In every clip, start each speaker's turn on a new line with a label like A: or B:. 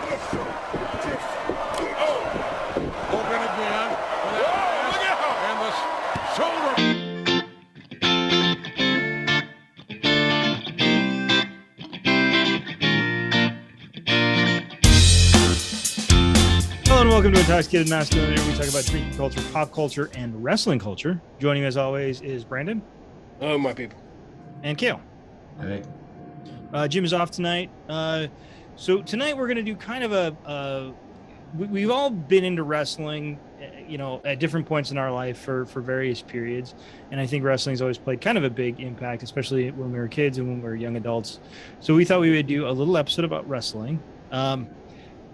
A: Hogan again. And the shoulder.
B: Hello and welcome to Intoxicated Masculinity, where we talk about drinking culture, pop culture, and wrestling culture. Joining me as always is Brandon.
C: Oh, my people.
B: And Kale.
D: Hey.
B: Jim is off tonight. So tonight we're going to do kind of we've all been into wrestling, at different points in our life for various periods. And I think wrestling's always played kind of a big impact, especially when we were kids and when we were young adults. So we thought we would do a little episode about wrestling.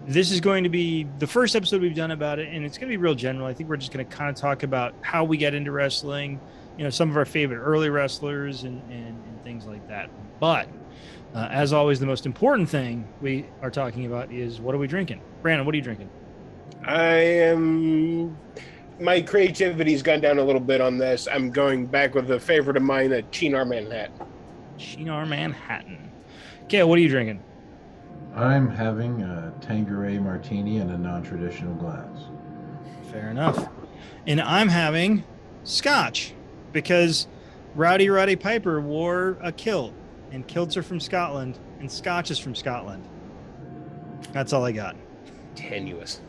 B: This is going to be the first episode we've done about it, and it's going to be real general. I think we're just going to kind of talk about how we get into wrestling, some of our favorite early wrestlers and things like that. But as always, the most important thing we are talking about is, what are we drinking? Brandon, what are you drinking?
C: My creativity's gone down a little bit on this. I'm going back with a favorite of mine, a Chinar Manhattan.
B: Chinar Manhattan. Kale, what are you drinking?
D: I'm having a Tanqueray martini in a non-traditional glass.
B: Fair enough. And I'm having scotch because Rowdy Roddy Piper wore a kilt, and kilts are from Scotland, and scotch is from Scotland. That's all I got.
C: Tenuous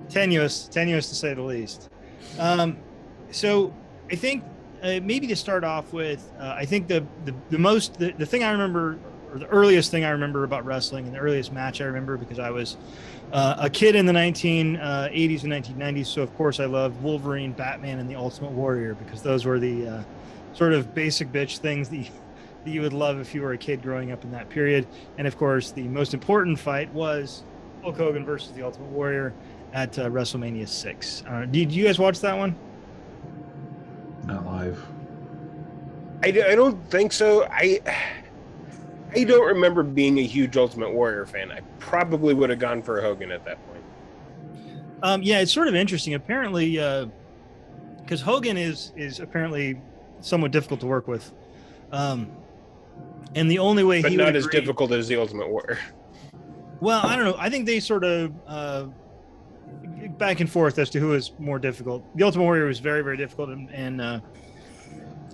B: to say the least. So I think maybe to start off with, I think the thing I remember, or the earliest thing I remember about wrestling, and the earliest match I remember, because I was a kid in the 1980s and 1990s. So of course I loved Wolverine, Batman, and the Ultimate Warrior, because those were the sort of basic bitch things that you would love if you were a kid growing up in that period. And of course, the most important fight was Hulk Hogan versus the Ultimate Warrior at WrestleMania 6. Did you guys watch that one?
D: Not live.
C: I don't think so. I don't remember being a huge Ultimate Warrior fan. I probably would have gone for Hogan at that point.
B: Yeah, it's sort of interesting. Apparently, because Hogan is apparently somewhat difficult to work with. And the only way
C: but not as difficult as the Ultimate Warrior.
B: Well, I don't know. I think they sort of back and forth as to who is more difficult. The Ultimate Warrior was very, very difficult and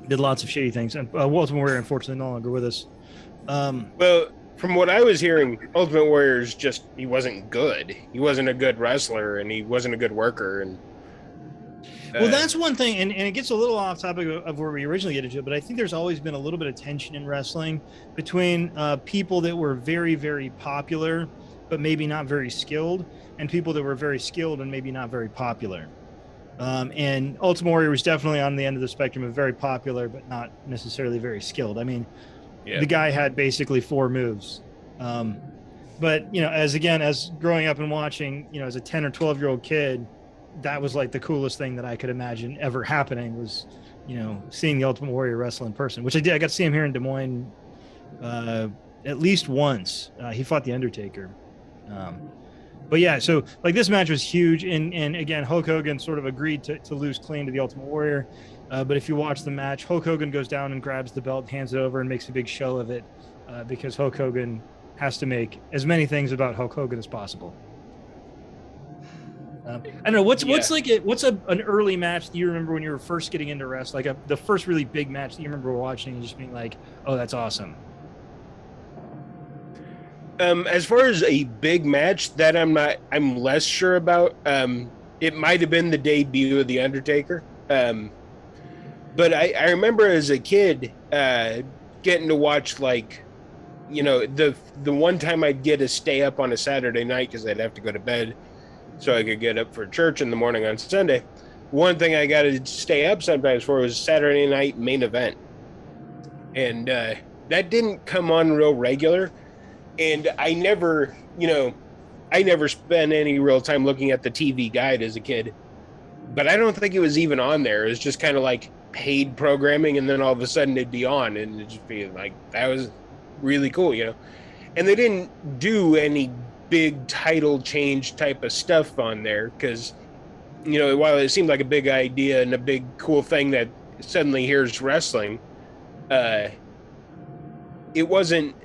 B: did lots of shady things. And Ultimate Warrior, unfortunately, no longer with us.
C: Well, from what I was hearing, Ultimate Warrior's just, he wasn't good. He wasn't a good wrestler, and he wasn't a good worker. And
B: well, that's one thing, and it gets a little off topic of where we originally get into it, but I think there's always been a little bit of tension in wrestling between people that were very, very popular, but maybe not very skilled, and people that were very skilled and maybe not very popular. And Ultimate Warrior was definitely on the end of the spectrum of very popular, but not necessarily very skilled. I mean, the guy had basically 4 moves. But, as growing up and watching, as a 10 or 12-year-old kid, that was like the coolest thing that I could imagine ever happening was, seeing the Ultimate Warrior wrestle in person, which I did. I got to see him here in Des Moines at least once. He fought The Undertaker. But yeah, so like this match was huge. And again, Hulk Hogan sort of agreed to lose clean to the Ultimate Warrior. But if you watch the match, Hulk Hogan goes down and grabs the belt, hands it over, and makes a big show of it because Hulk Hogan has to make as many things about Hulk Hogan as possible. I don't know what's an early match that you remember when you were first getting into wrestling, like the first really big match that you remember watching and just being like, oh, that's awesome.
C: As far as a big match that I'm less sure about. It might have been the debut of The Undertaker. But I remember as a kid getting to watch, like, the one time I'd get to stay up on a Saturday night because I'd have to go to bed so I could get up for church in the morning on Sunday. One thing I got to stay up sometimes for was Saturday Night Main Event. And that didn't come on real regular. And I never spent any real time looking at the TV guide as a kid. But I don't think it was even on there. It was just kind of like paid programming, and then all of a sudden it'd be on, and it'd just be like, that was really cool, And they didn't do any big title change type of stuff on there because, while it seemed like a big idea and a big cool thing that suddenly here's wrestling, it wasn't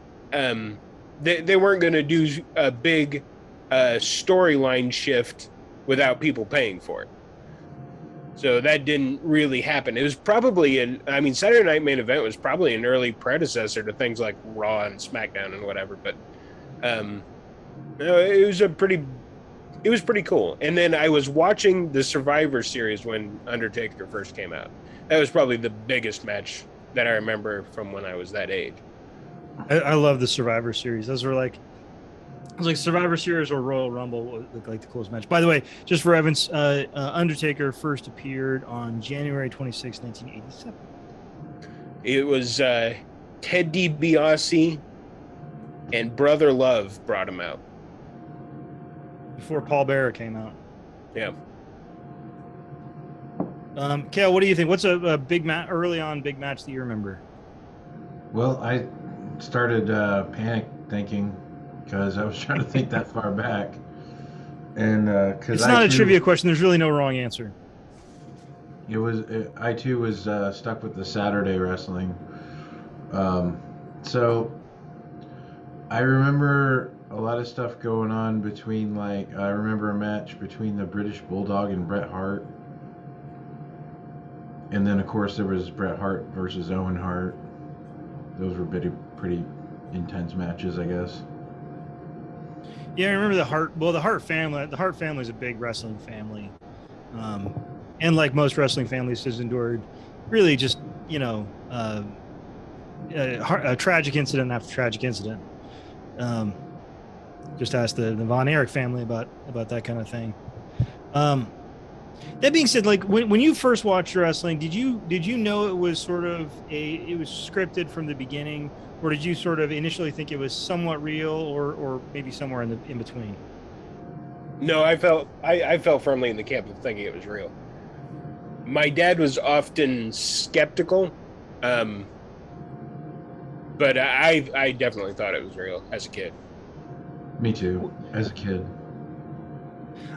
C: they weren't going to do a big storyline shift without people paying for it. So that didn't really happen. It was probably Saturday Night Main Event was probably an early predecessor to things like Raw and SmackDown and whatever. But it was pretty cool. And then I was watching the Survivor Series when Undertaker first came out. That was probably the biggest match that I remember from when I was that age.
B: I love the Survivor Series. Those were like, it was like Survivor Series or Royal Rumble, like the coolest match. By the way, just for Evans, Undertaker first appeared on January 26, 1987.
C: It was Ted DiBiase and Brother Love brought him out.
B: Before Paul Bearer came out.
C: Yeah.
B: Kale, what do you think? What's a big match, early on big match that you remember?
D: Well, I started panic thinking because I was trying to think that far back. And because
B: it's not a trivia question. There's really no wrong answer.
D: I too was stuck with the Saturday wrestling. So I remember a lot of stuff going on between, like, I remember a match between the British Bulldog and Bret Hart. And then, of course, there was Bret Hart versus Owen Hart. Those were pretty intense matches, I guess.
B: Yeah, I remember the Hart. Well, the Hart family. The Hart family is a big wrestling family, and like most wrestling families, has endured really just a tragic incident after tragic incident. Just ask the Von Erich family about that kind of thing. That being said, like when you first watched wrestling, did you know it was sort of it was scripted from the beginning, or did you sort of initially think it was somewhat real, or maybe somewhere in between?
C: No, I felt firmly in the camp of thinking it was real. My dad was often skeptical, but I definitely thought it was real as a kid.
D: Me too, as a kid.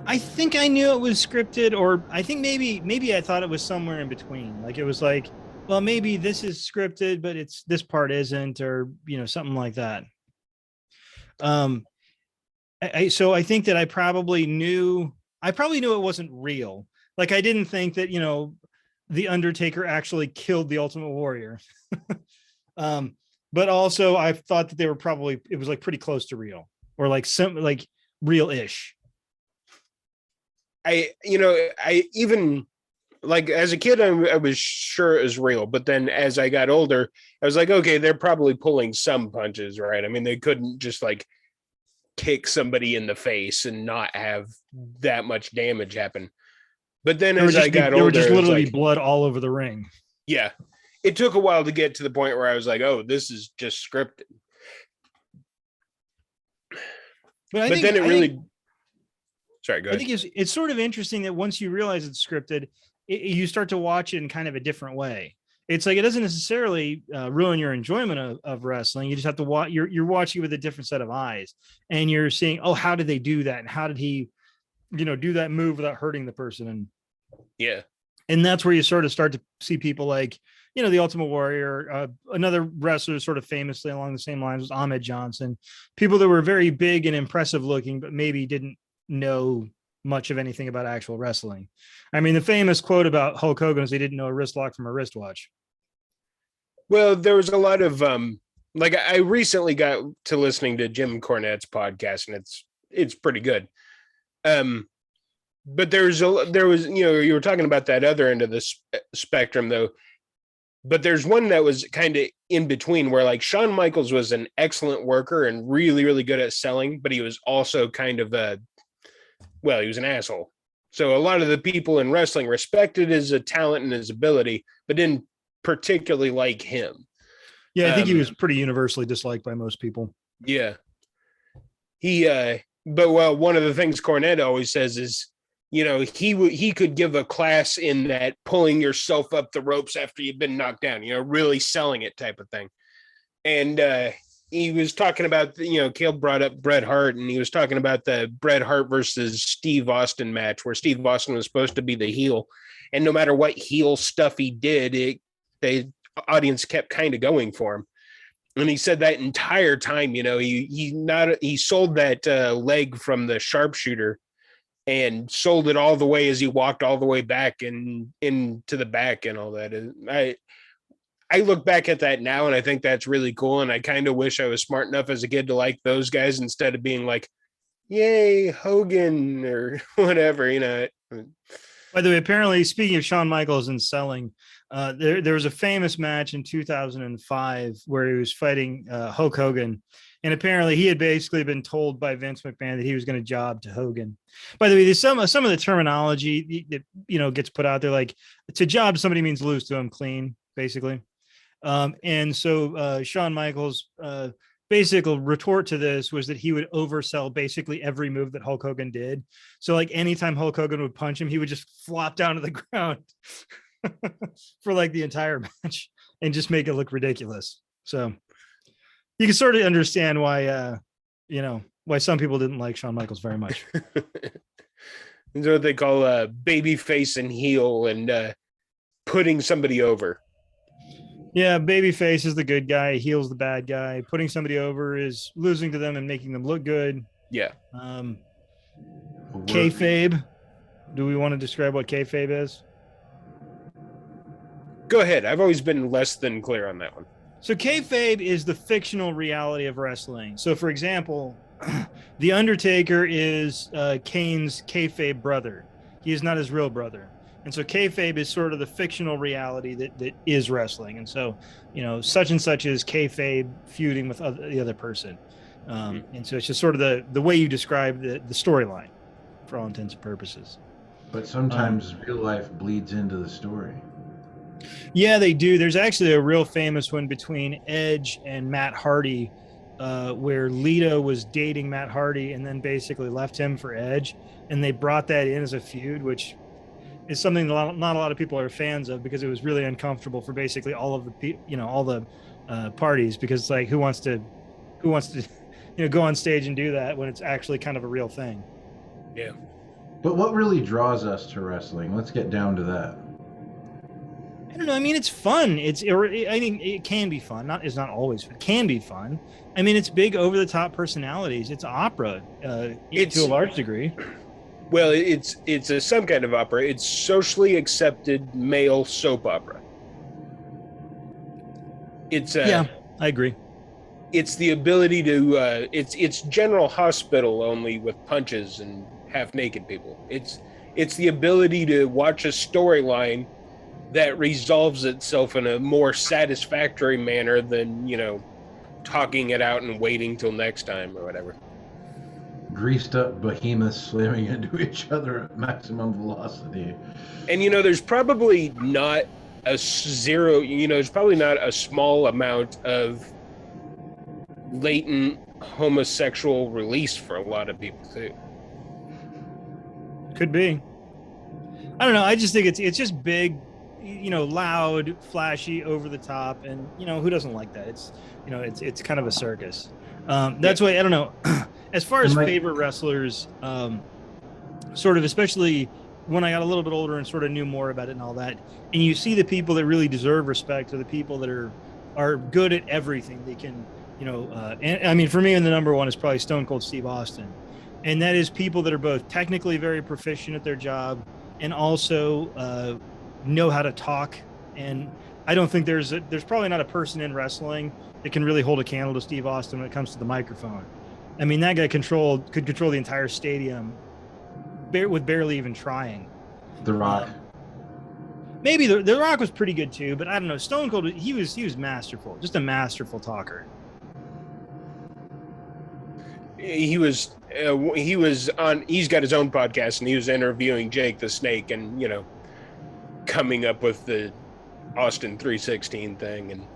B: I think I knew it was scripted, or I think maybe I thought it was somewhere in between. Like it was like, well, maybe this is scripted, but this part isn't, or something like that. So I think that I probably knew it wasn't real. Like I didn't think that the Undertaker actually killed the Ultimate Warrior. But also I thought that it was like pretty close to real, or like some like real-ish.
C: I even like as a kid, I was sure it was real, but then as I got older, I was like, okay, they're probably pulling some punches, right? I mean, they couldn't just like kick somebody in the face and not have that much damage happen. But then as I got older,
B: there were just literally blood all over the ring.
C: Yeah, it took a while to get to the point where I was like, oh, this is just scripted. But then it really. Sorry, go ahead.
B: I think it's sort of interesting that once you realize it's scripted, you start to watch it in kind of a different way. It's like it doesn't necessarily ruin your enjoyment of wrestling. You just have to watch. You're watching with a different set of eyes, and you're seeing, oh, how did they do that, and how did he, do that move without hurting the person? And that's where you sort of start to see people like the Ultimate Warrior. Another wrestler sort of famously along the same lines was Ahmed Johnson. People that were very big and impressive looking, but maybe didn't know much of anything about actual wrestling. I mean, the famous quote about Hulk Hogan is they didn't know a wrist lock from a wristwatch.
C: Well, there was a lot of like I recently got to listening to Jim Cornette's podcast, and it's pretty good. But there was you were talking about that other end of the spectrum though. But there's one that was kind of in between where like Shawn Michaels was an excellent worker and really, really good at selling, but he was also kind of he was an asshole. So a lot of the people in wrestling respected his talent and his ability, but didn't particularly like him.
B: Yeah, I think he was pretty universally disliked by most people.
C: Yeah. But one of the things Cornette always says is, he could give a class in that pulling yourself up the ropes after you've been knocked down, really selling it type of thing. And he was talking about, Cale brought up Bret Hart, and he was talking about the Bret Hart versus Steve Austin match where Steve Austin was supposed to be the heel. And no matter what heel stuff he did, the audience kept kind of going for him. And he said that entire time, he sold that leg from the sharpshooter and sold it all the way as he walked all the way back and into the back and all that. And I look back at that now and I think that's really cool. And I kind of wish I was smart enough as a kid to like those guys instead of being like, yay, Hogan or whatever,
B: By the way, apparently, speaking of Shawn Michaels and selling, there was a famous match in 2005 where he was fighting Hulk Hogan. And apparently he had basically been told by Vince McMahon that he was going to job to Hogan. By the way, there's some of the terminology that, gets put out there, like to job somebody means lose to him clean, basically. And so Shawn Michaels' basic retort to this was that he would oversell basically every move that Hulk Hogan did. So like anytime Hulk Hogan would punch him, he would just flop down to the ground for like the entire match and just make it look ridiculous. So you can sort of understand why, why some people didn't like Shawn Michaels very much.
C: It's what they call baby face and heel and putting somebody over.
B: Yeah, babyface is the good guy, heel's the bad guy. Putting somebody over is losing to them and making them look good.
C: Yeah.
B: Kayfabe. Do we want to describe what kayfabe is?
C: Go ahead. I've always been less than clear on that one.
B: So kayfabe is the fictional reality of wrestling. So, for example, The Undertaker is Kane's kayfabe brother. He is not his real brother. And so kayfabe is sort of the fictional reality that is wrestling. And so, such and such is kayfabe feuding with the other person. And so it's just sort of the way you describe the storyline for all intents and purposes.
D: But sometimes real life bleeds into the story.
B: Yeah, they do. There's actually a real famous one between Edge and Matt Hardy, where Lita was dating Matt Hardy and then basically left him for Edge. And they brought that in as a feud, which is something that not a lot of people are fans of because it was really uncomfortable for basically all of the parties, because it's like, who wants to go on stage and do that when it's actually kind of a real thing.
C: Yeah.
D: But what really draws us to wrestling? Let's get down to that.
B: I don't know. I mean, it's fun. I think it can be fun. It's not always. It can be fun. I mean, it's big over the top personalities. It's opera to a large degree.
C: Well, it's some kind of opera. It's socially accepted male soap opera.
B: Yeah, I agree.
C: It's the ability to it's General Hospital only with punches and half naked people. It's the ability to watch a storyline that resolves itself in a more satisfactory manner than, talking it out and waiting till next time or whatever.
D: Greased up behemoths slamming into each other at maximum velocity.
C: And there's probably not a there's probably not a small amount of latent homosexual release for a lot of people too.
B: Could be. I don't know. I just think it's just big, loud, flashy, over the top, and who doesn't like that? It's kind of a circus. That's why I don't know. As far as favorite wrestlers, sort of, especially when I got a little bit older and sort of knew more about it and all that, and you see the people that really deserve respect are the people that are good at everything. They can, and I mean, for me, the number one is probably Stone Cold Steve Austin. And that is people that are both technically very proficient at their job and also know how to talk. And I don't think there's probably not a person in wrestling that can really hold a candle to Steve Austin when it comes to the microphone. I mean, that guy could control the entire stadium with barely even trying.
D: The Rock.
B: Maybe the Rock was pretty good too, but I don't know. Stone Cold, he was masterful, just a masterful talker.
C: He's got his own podcast and he was interviewing Jake the Snake and, coming up with the Austin 316 thing. And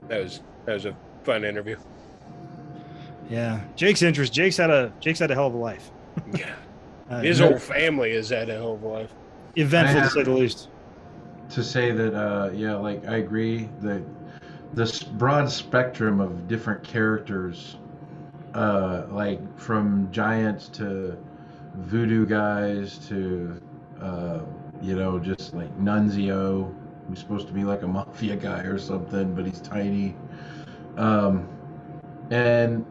C: that was a fun interview.
B: Yeah. Jake's had a hell of a life.
C: Yeah. His whole family has had a hell of a life.
B: Eventful to say the least.
D: To say that, I agree that this broad spectrum of different characters, from giants to voodoo guys to, just like Nunzio, who's supposed to be like a mafia guy or something, but he's tiny. And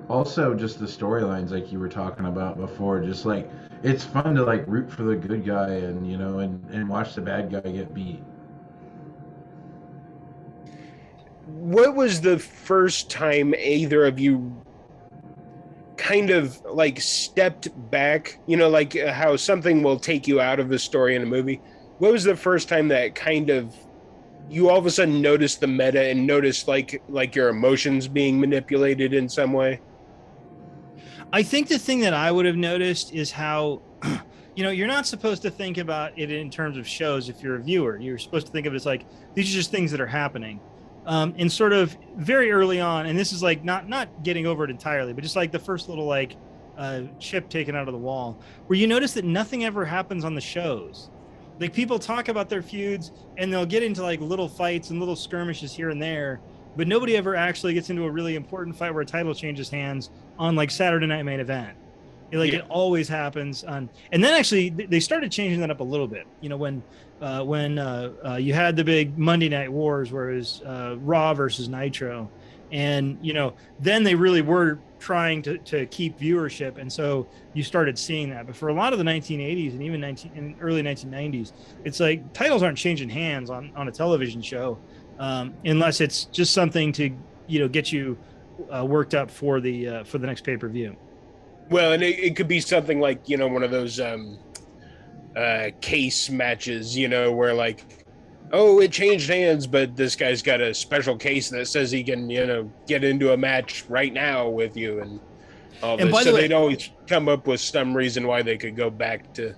D: also just the storylines like you were talking about before, just like it's fun to like root for the good guy and and watch the bad guy get beat.
C: What was the first time either of you kind of like stepped back, like how something will take you out of a story in a movie? What was the first time that kind of you all of a sudden noticed the meta and noticed like your emotions being manipulated in some way?
B: I think the thing that I would have noticed is how, you're not supposed to think about it in terms of shows. If you're a viewer, you're supposed to think of it as like, these are just things that are happening. And sort of very early on, and this is like not getting over it entirely, but just like the first little like chip taken out of the wall, where you notice that nothing ever happens on the shows. Like people talk about their feuds and they'll get into like little fights and little skirmishes here and there, but nobody ever actually gets into a really important fight where a title changes hands on like Saturday Night Main Event. It always happens on, and then actually they started changing that up a little bit. When you had the big Monday Night Wars where it was Raw versus Nitro, and then they really were trying to keep viewership, and so you started seeing that. But for a lot of the 1980s and even early 1990s, it's like titles aren't changing hands on a television show unless it's just something to get you worked up for the next pay-per-view.
C: Well, and it could be something like one of those case matches, where like, oh, it changed hands, but this guy's got a special case that says he can, get into a match right now with you and all this. So they'd always come up with some reason why they could go back to.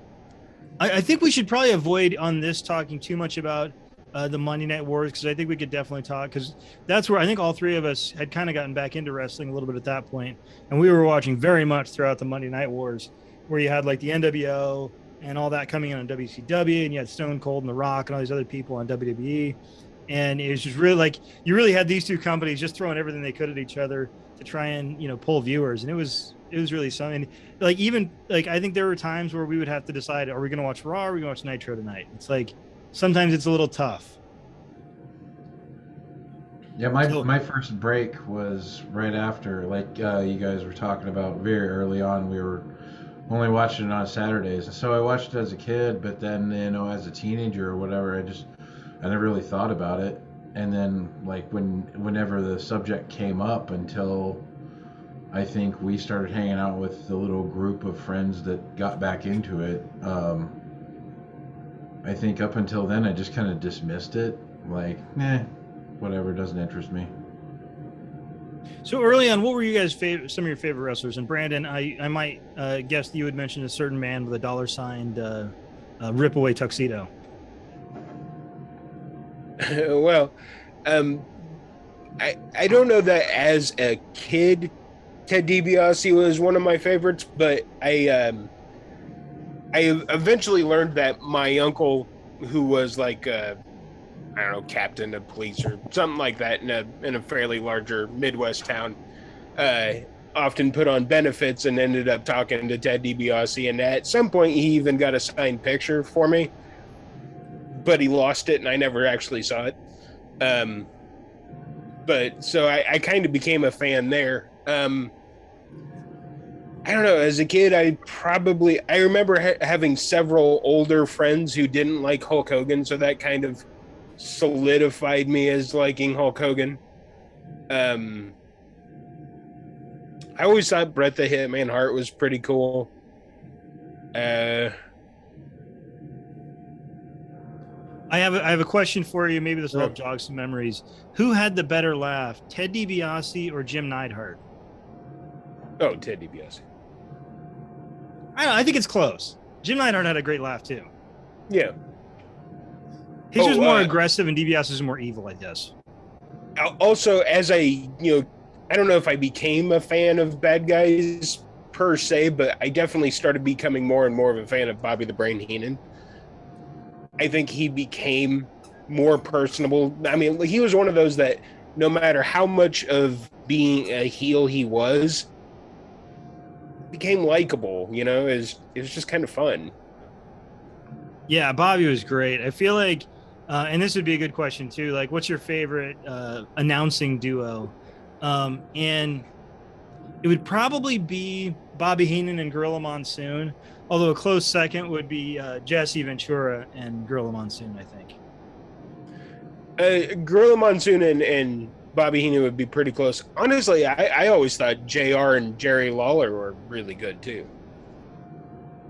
B: I think we should probably avoid on this talking too much about the Monday Night Wars, because I think we could definitely talk, because that's where I think all three of us had kind of gotten back into wrestling a little bit at that point, and we were watching very much throughout the Monday Night Wars, where you had like the NWO and all that coming in on WCW, and you had Stone Cold and The Rock and all these other people on WWE, and it was just really like you really had these two companies just throwing everything they could at each other to try and pull viewers, and it was really something. Like even like I think there were times where we would have to decide, are we going to watch Raw or are we going to watch Nitro tonight? It's like sometimes it's a little tough.
D: Yeah, my first break was right after, like you guys were talking about very early on. We were only watching it on Saturdays, and so I watched it as a kid. But then, as a teenager or whatever, I never really thought about it. And then, like whenever the subject came up, until I think we started hanging out with the little group of friends that got back into it. I think up until then, I just kind of dismissed it, like, whatever, doesn't interest me.
B: So early on, what were you guys' some of your favorite wrestlers? And Brandon, I might guess that you would mention a certain man with a dollar-signed rip-away tuxedo.
C: Well, I don't know that as a kid, Ted DiBiase was one of my favorites, but I eventually learned that my uncle, who was like I don't know, captain of police or something like that in a fairly larger Midwest town, often put on benefits and ended up talking to Ted DiBiase. And at some point, he even got a signed picture for me, but he lost it, and I never actually saw it. But so I kind of became a fan there. I don't know. As a kid, I remember having several older friends who didn't like Hulk Hogan, so that kind of solidified me as liking Hulk Hogan. I always thought Bret the Hitman Hart was pretty cool.
B: I have a question for you. Maybe this will help jog some memories. Who had the better laugh, Ted DiBiase or Jim Neidhart?
C: Oh, Ted DiBiase.
B: I think it's close. Jim Neidhart had a great laugh too.
C: Yeah.
B: His was more aggressive, and DiBiase is more evil, I guess.
C: Also, as I don't know if I became a fan of bad guys per se, but I definitely started becoming more and more of a fan of Bobby the Brain Heenan. I think he became more personable. I mean, he was one of those that no matter how much of being a heel he was, became likable, it was just kind of fun.
B: Yeah, Bobby was great. I feel like And this would be a good question too. Like, what's your favorite announcing duo? And it would probably be Bobby Heenan and Gorilla Monsoon, although a close second would be Jesse Ventura and Gorilla Monsoon, I think.
C: Gorilla Monsoon and Bobby Heenan would be pretty close. Honestly, I always thought JR and Jerry Lawler were really good too.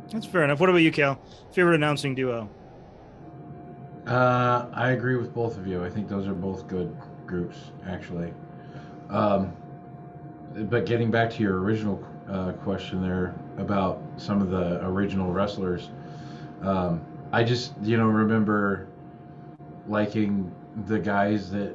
B: That's fair enough. What about you, Cal? Favorite announcing duo?
D: I agree with both of you. I think those are both good groups, actually. But getting back to your original question there about some of the original wrestlers, I just, remember liking the guys that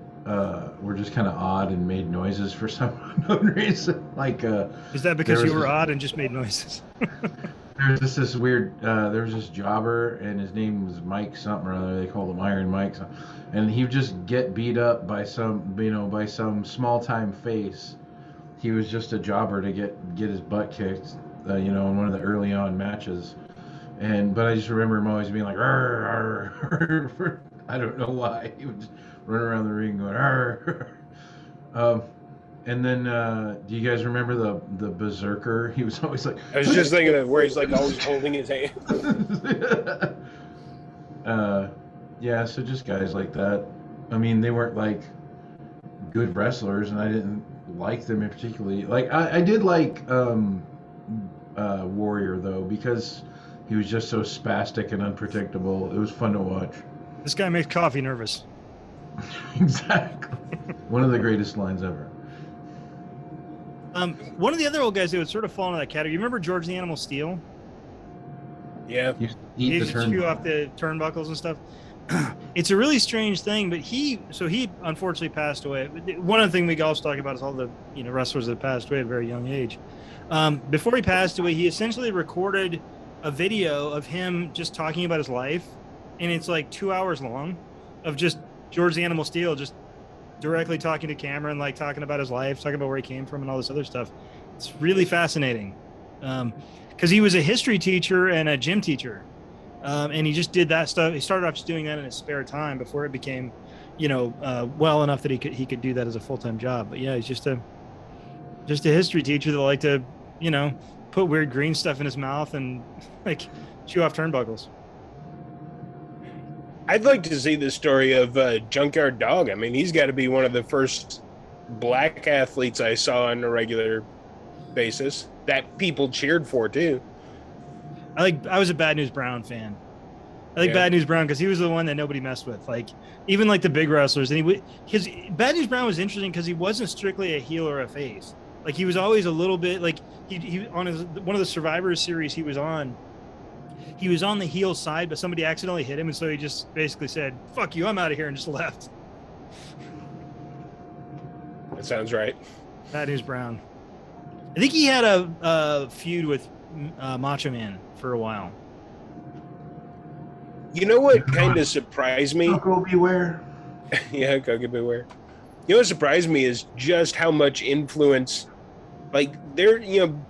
D: were just kind of odd and made noises for some unknown reason. Like,
B: is that because you were odd and just made noises?
D: There was this weird, there was this jobber, and his name was Mike something or other. They called him Iron Mike. And he would just get beat up by some small-time face. He was just a jobber to get his butt kicked, in one of the early on matches. But I just remember him always being like, "Arr, arr, arr." I don't know why. He would just run around the ring going, "Arr." And then, do you guys remember the Berserker? He was always like...
C: I was just thinking of where he's like always holding his hand.
D: Yeah, so just guys like that. I mean, they weren't like good wrestlers, and I didn't like them in particularly. Like, I did like Warrior, though, because he was just so spastic and unpredictable. It was fun to watch.
B: This guy makes coffee nervous.
D: Exactly. One of the greatest lines ever.
B: One of the other old guys that would sort of fall into that category. You remember George the Animal Steel?
C: Yeah.
D: He
B: used to chew off the turnbuckles and stuff. It's a really strange thing, but he unfortunately passed away. One of the things we also talk about is all the wrestlers that passed away at a very young age. Before he passed away, he essentially recorded a video of him just talking about his life, and it's like 2 hours long of just George the Animal Steel just directly talking to camera and like talking about his life, talking about where he came from and all this other stuff. It's really fascinating because he was a history teacher and a gym teacher, and he just did that stuff. He started off just doing that in his spare time before it became, well enough that he could do that as a full-time job. But yeah, he's just a history teacher that liked to, put weird green stuff in his mouth and like chew off turnbuckles.
C: I'd like to see the story of Junkyard Dog. I mean, he's got to be one of the first black athletes I saw on a regular basis that people cheered for too.
B: I was a Bad News Brown fan. I like Bad News Brown because he was the one that nobody messed with. Like even like the big wrestlers, and his Bad News Brown was interesting because he wasn't strictly a heel or a face. Like he was always a little bit like he on one of the Survivor series he was on. He was on the heel side, but somebody accidentally hit him, and so he just basically said, "Fuck you, I'm out of here," and just left.
C: That sounds right.
B: Bad News Brown. I think he had a feud with Macho Man for a while.
C: You know what kind of surprised me?
D: Coco Beware.
C: Yeah, Coco Beware. You know what surprised me is just how much influence, like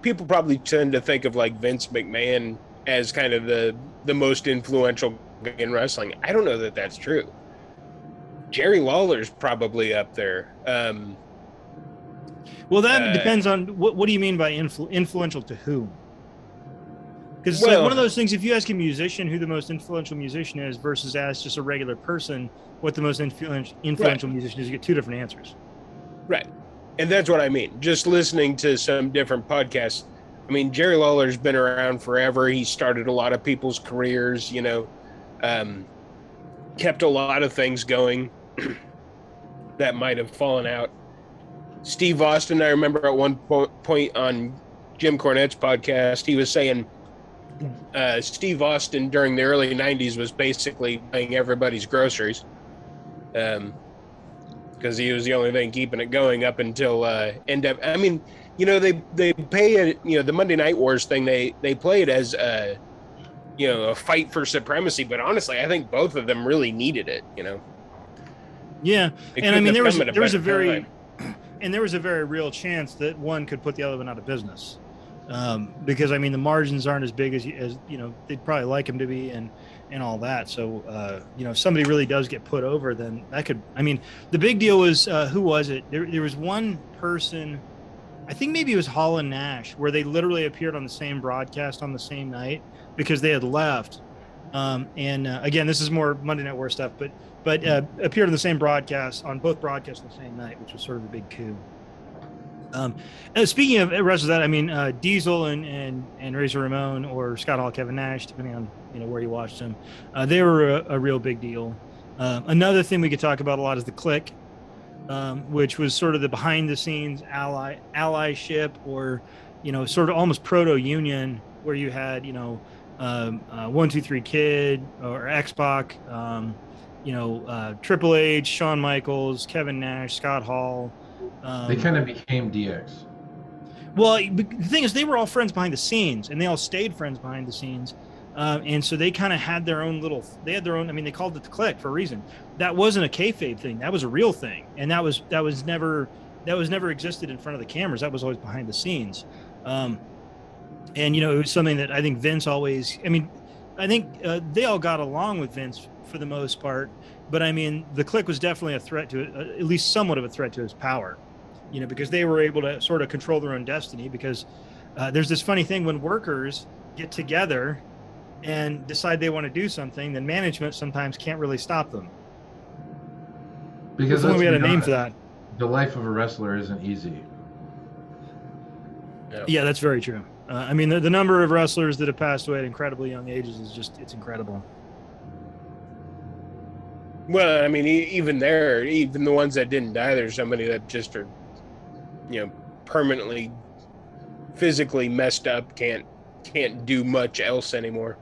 C: people probably tend to think of like Vince McMahon as kind of the most influential in wrestling. I don't know that that's true. Jerry Lawler's probably up there.
B: Well, that depends on what do you mean by influential to whom? Because it's like one of those things, if you ask a musician who the most influential musician is versus ask just a regular person what the most influential musician is, you get two different answers.
C: Right. And that's what I mean. Just listening to some different podcasts, I mean, Jerry Lawler's been around forever. He started a lot of people's careers, kept a lot of things going that might have fallen out. Steve Austin, I remember at one point on Jim Cornette's podcast, he was saying Steve Austin during the early 90s was basically buying everybody's groceries because he was the only thing keeping it going up until I mean, they pay it, the Monday Night Wars thing, they play it as a fight for supremacy, but honestly, I think both of them really needed it,
B: Yeah. And I mean, there was a very real chance that one could put the other one out of business. Because I mean, the margins aren't as big as they'd probably like them to be. And and all that. So, if somebody really does get put over, then that could, the big deal was, who was it? There was one person, I think maybe it was Hall and Nash, where they literally appeared on the same broadcast on the same night because they had left. Again, this is more Monday Night War stuff, but appeared on the same broadcast on both broadcasts on the same night, which was sort of a big coup. Speaking of wrestlers, that Diesel and Razor Ramon, or Scott Hall, Kevin Nash, depending on where you watched them, they were a real big deal. Another thing we could talk about a lot is the Clique, which was sort of the behind the scenes allyship, or sort of almost proto union, where you had 1-2-3 Kid or X-Pac, Triple H, Shawn Michaels, Kevin Nash, Scott Hall.
D: They kind of became DX.
B: Well, the thing is, they were all friends behind the scenes, and they all stayed friends behind the scenes. And so they kind of had their own they called it the Clique for a reason. That wasn't a kayfabe thing. That was a real thing. And that was never existed in front of the cameras. That was always behind the scenes. And, it was something that I think Vince always, I think they all got along with Vince for the most part, but the Clique was definitely a threat to at least somewhat of a threat to his power, because they were able to sort of control their own destiny, because there's this funny thing when workers get together and decide they want to do something, then management sometimes can't really stop them.
D: Because
B: we had a name for that.
D: The life of a wrestler isn't easy.
B: Yeah, that's very true. The number of wrestlers that have passed away at incredibly young ages it's incredible.
C: Well, even the ones that didn't die, there's somebody that just are, permanently physically messed up, can't do much else anymore.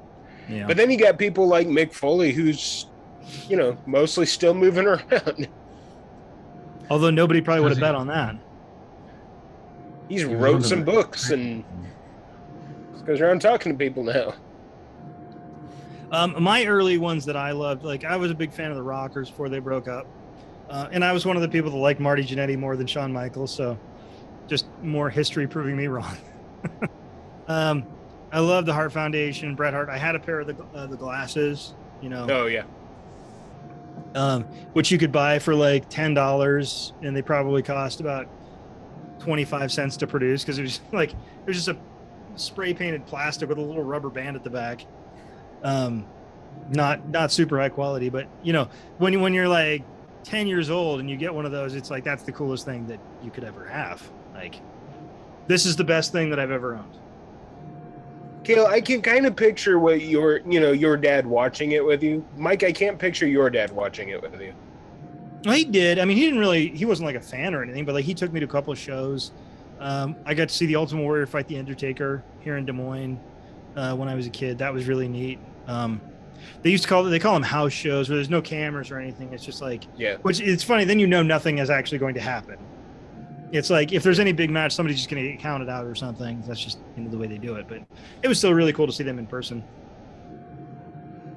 B: Yeah.
C: But then you got people like Mick Foley, who's, mostly still moving around.
B: Although nobody probably would have bet on that.
C: He wrote some books and goes around talking to people now.
B: My early ones that I loved, I was a big fan of the Rockers before they broke up. And I was one of the people that liked Marty Jannetty more than Shawn Michaels. So just more history proving me wrong. I love the Hart Foundation, Bret Hart. I had a pair of the glasses,
C: Oh, yeah.
B: Which you could buy for $10, and they probably cost about 25 cents to produce, because it was just a spray painted plastic with a little rubber band at the back. Not super high quality, but when you're 10 years old and you get one of those, it's that's the coolest thing that you could ever have. This is the best thing that I've ever owned.
C: Kale, I can kind of picture what your dad watching it with you. Mike, I can't picture your dad watching it with you.
B: He did. He wasn't a fan or anything, but he took me to a couple of shows. I got to see the Ultimate Warrior fight the Undertaker here in Des Moines when I was a kid. That was really neat. They call them house shows, where there's no cameras or anything. It's just which it's funny. Then nothing is actually going to happen. It's if there's any big match, somebody's just going to get counted out or something. That's just the way they do it. But it was still really cool to see them in person.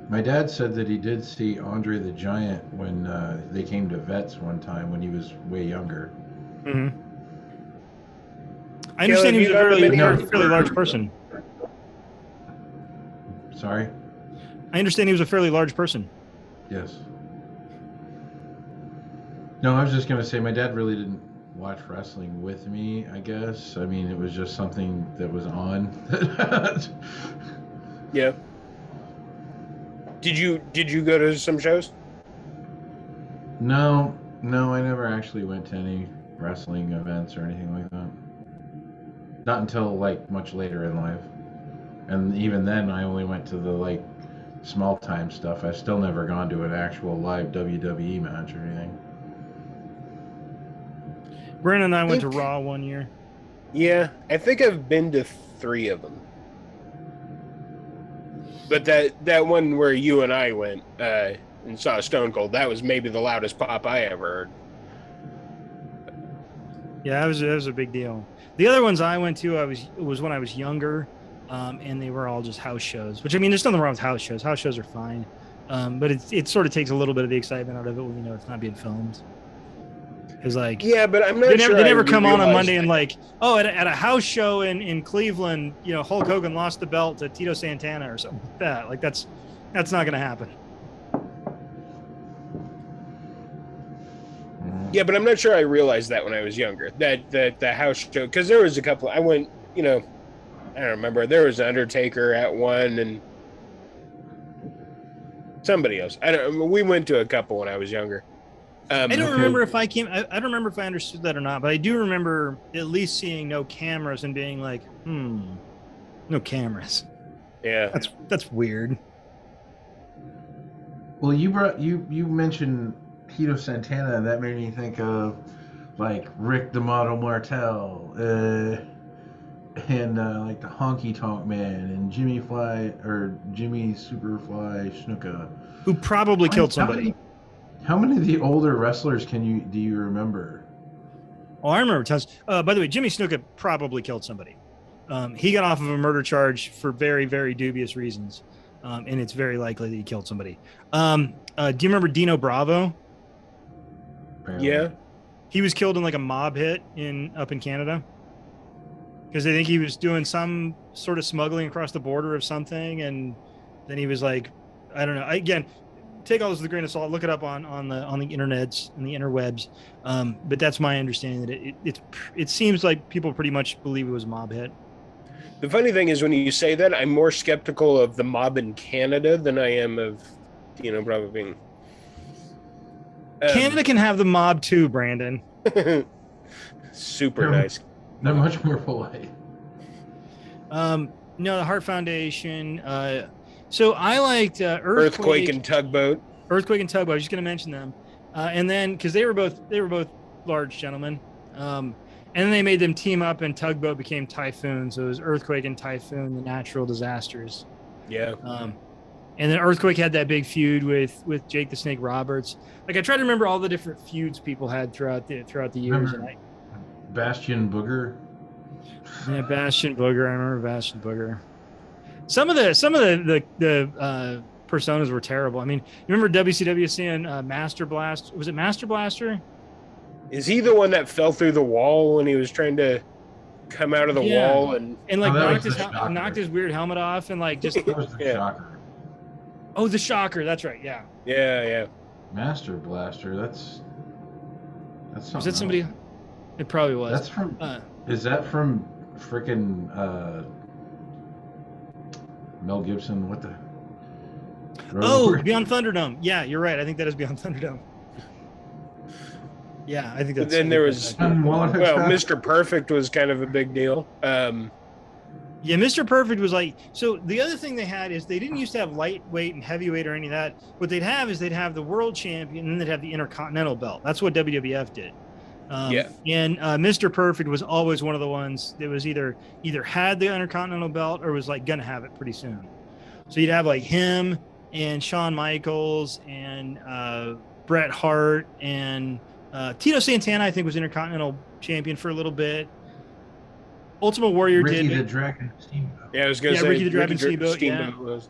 D: My dad said that he did see Andre the Giant when they came to Vets one time when he was way younger.
B: Mm-hmm. I understand he was a fairly large person.
D: Sorry?
B: I understand he was a fairly large person.
D: Yes. No, I was just going to say my dad really didn't watch wrestling with me, I guess. It was just something that was on.
C: Yeah. Did you go to some shows?
D: No, I never actually went to any wrestling events or anything like that. Not until much later in life. And even then I only went to the small time stuff. I've still never gone to an actual live WWE match or anything.
B: Brandon and I went to Raw one year.
C: Yeah, I think I've been to 3 of them. But that one where you and I went and saw Stone Cold, that was maybe the loudest pop I ever heard.
B: Yeah, it was a big deal. The other ones I went to, was when I was younger, and they were all just house shows. Which there's nothing wrong with house shows. House shows are fine, but it sort of takes a little bit of the excitement out of it when it's not being filmed. Because
C: yeah, but I'm not sure.
B: They never come on Monday and at a house show in Cleveland, Hulk Hogan lost the belt to Tito Santana or something like that. That's not going to happen.
C: Yeah, but I'm not sure I realized that when I was younger, that the house show, because there was a couple, I went, I don't remember, there was an Undertaker at one and somebody else. We went to a couple when I was younger.
B: I don't remember if I don't remember if I understood that or not, but I do remember at least seeing no cameras and being like, no cameras.
C: Yeah.
B: That's weird.
D: Well, you mentioned Tito Santana, and that made me think of like Rick the Model Martel, and like the Honky Tonk Man and Jimmy Superfly Snuka,
B: who probably killed somebody.
D: How many of the older wrestlers do you remember?
B: Oh, I remember tons. By the way, Jimmy Snuka probably killed somebody. He got off of a murder charge for very, very dubious reasons, and it's very likely that he killed somebody. Do you remember Dino Bravo?
D: Apparently.
C: Yeah.
B: He was killed in like a mob hit up in Canada because I think he was doing some sort of smuggling across the border of something, and then he was like, I don't know. Again, take all this with a grain of salt. Look it up on the internets and the interwebs. But that's my understanding that it seems like people pretty much believe it was a mob hit.
C: The funny thing is, when you say that, I'm more skeptical of the mob in Canada than I am of Dino Bravo being.
B: Canada can have the mob too, Brandon.
C: Super nice.
D: They're much more polite.
B: No, the Hart Foundation. So I liked
C: Earthquake and Tugboat.
B: Earthquake and Tugboat. I was just going to mention them, and then because they were both large gentlemen, and then they made them team up, and Tugboat became Typhoon. So it was Earthquake and Typhoon, the natural disasters.
C: Yeah.
B: And then Earthquake had that big feud with Jake the Snake Roberts. Like I try to remember all the different feuds people had throughout the years.
D: Remember Bastion Booger.
B: Yeah, Bastion Booger. I remember Bastion Booger. Some of the personas were terrible. I mean, you remember WCW seeing Master Blast? Was it Master Blaster?
C: Is he the one that fell through the wall when he was trying to come out of the wall and
B: like knocked his weird helmet off and like just
D: That was the Shocker.
B: Oh, the Shocker. That's right. Yeah.
C: Yeah.
D: Master Blaster. That's something.
B: Was that somebody? It probably was.
D: That's from. Is that from frickin' Mel Gibson? What the?
B: Beyond Thunderdome. Yeah, you're right. I think that is Beyond Thunderdome. Yeah, I think that's.
C: Then there was Mr. Perfect was kind of a big deal.
B: Yeah, Mr. Perfect was like, so the other thing they had is they didn't used to have lightweight and heavyweight or any of that. What they'd have is they'd have the world champion and then they'd have the Intercontinental belt. That's what WWF did. And Mr. Perfect was always one of the ones that was either had the Intercontinental belt or was like going to have it pretty soon. So you'd have like him and Shawn Michaels and Bret Hart and Tito Santana, I think, was Intercontinental champion for a little bit. Ultimate Warrior
D: Ricky
B: did.
D: the Dragon Steamboat.
C: Yeah, I was going to say
B: Ricky the Dragon Steamboat.
C: was.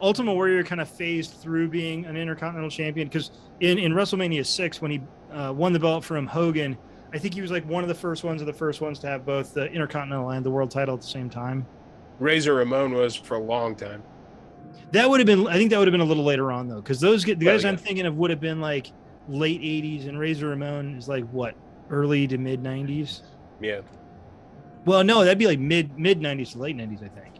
B: Ultimate Warrior kind of phased through being an Intercontinental champion because in WrestleMania 6, when he won the belt from Hogan, I think he was like one of the first ones to have both the Intercontinental and the world title at the same time.
C: Razor Ramon was for a long time.
B: That would have been, I think that would have been a little later on though, because the guys I'm thinking of would have been like late 80s, and Razor Ramon is like what, early to mid 90s?
C: Yeah.
B: Well, no, that'd be like mid 90s to late 90s, I think.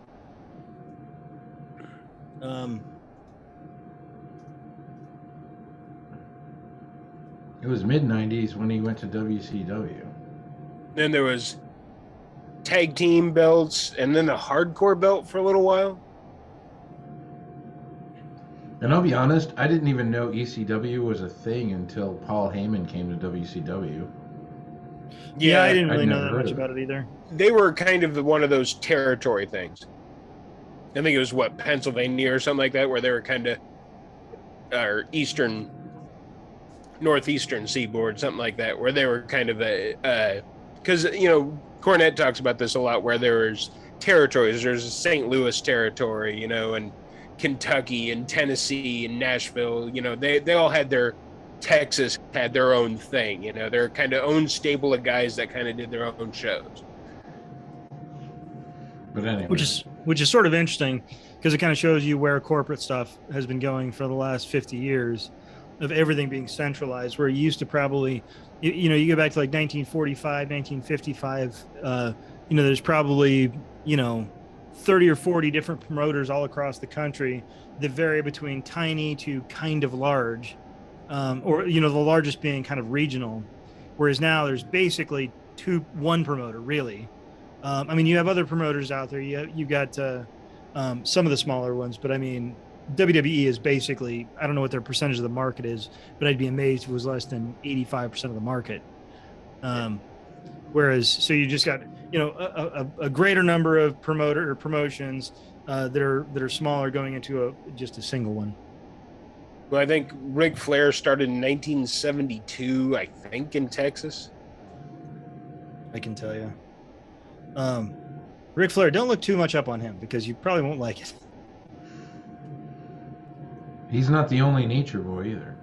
D: It was mid 90s when he went to WCW.
C: Then there was tag team belts and then the hardcore belt for a little while.
D: And I'll be honest, I didn't even know ECW was a thing until Paul Heyman came to WCW.
B: Yeah, I didn't really know that much about it either.
C: They were kind of one of those territory things. I think it was Pennsylvania or something like that, where they were kind of northeastern seaboard, something like that, where they were kind of because Cornette talks about this a lot, where there's territories. There's a St. Louis territory, and Kentucky and Tennessee and Nashville. They all had their. Texas had their own thing, their kind of own stable of guys that kind of did their own shows.
D: But anyway,
B: which is sort of interesting because it kind of shows you where corporate stuff has been going for the last 50 years of everything being centralized, where you used to probably, you go back to like 1945, 1955, there's probably, 30 or 40 different promoters all across the country that vary between tiny to kind of large, or, the largest being kind of regional. Whereas now there's basically one promoter really. You have other promoters out there. You've got some of the smaller ones, but I mean, WWE is basically, I don't know what their percentage of the market is, but I'd be amazed if it was less than 85% of the market. Whereas, so you just got, a greater number of promotions that are smaller going into just a single one.
C: Well, I think Ric Flair started in 1972, I think, in Texas.
B: I can tell you. Ric Flair, don't look too much up on him because you probably won't like it.
D: he's not the only Nature Boy either.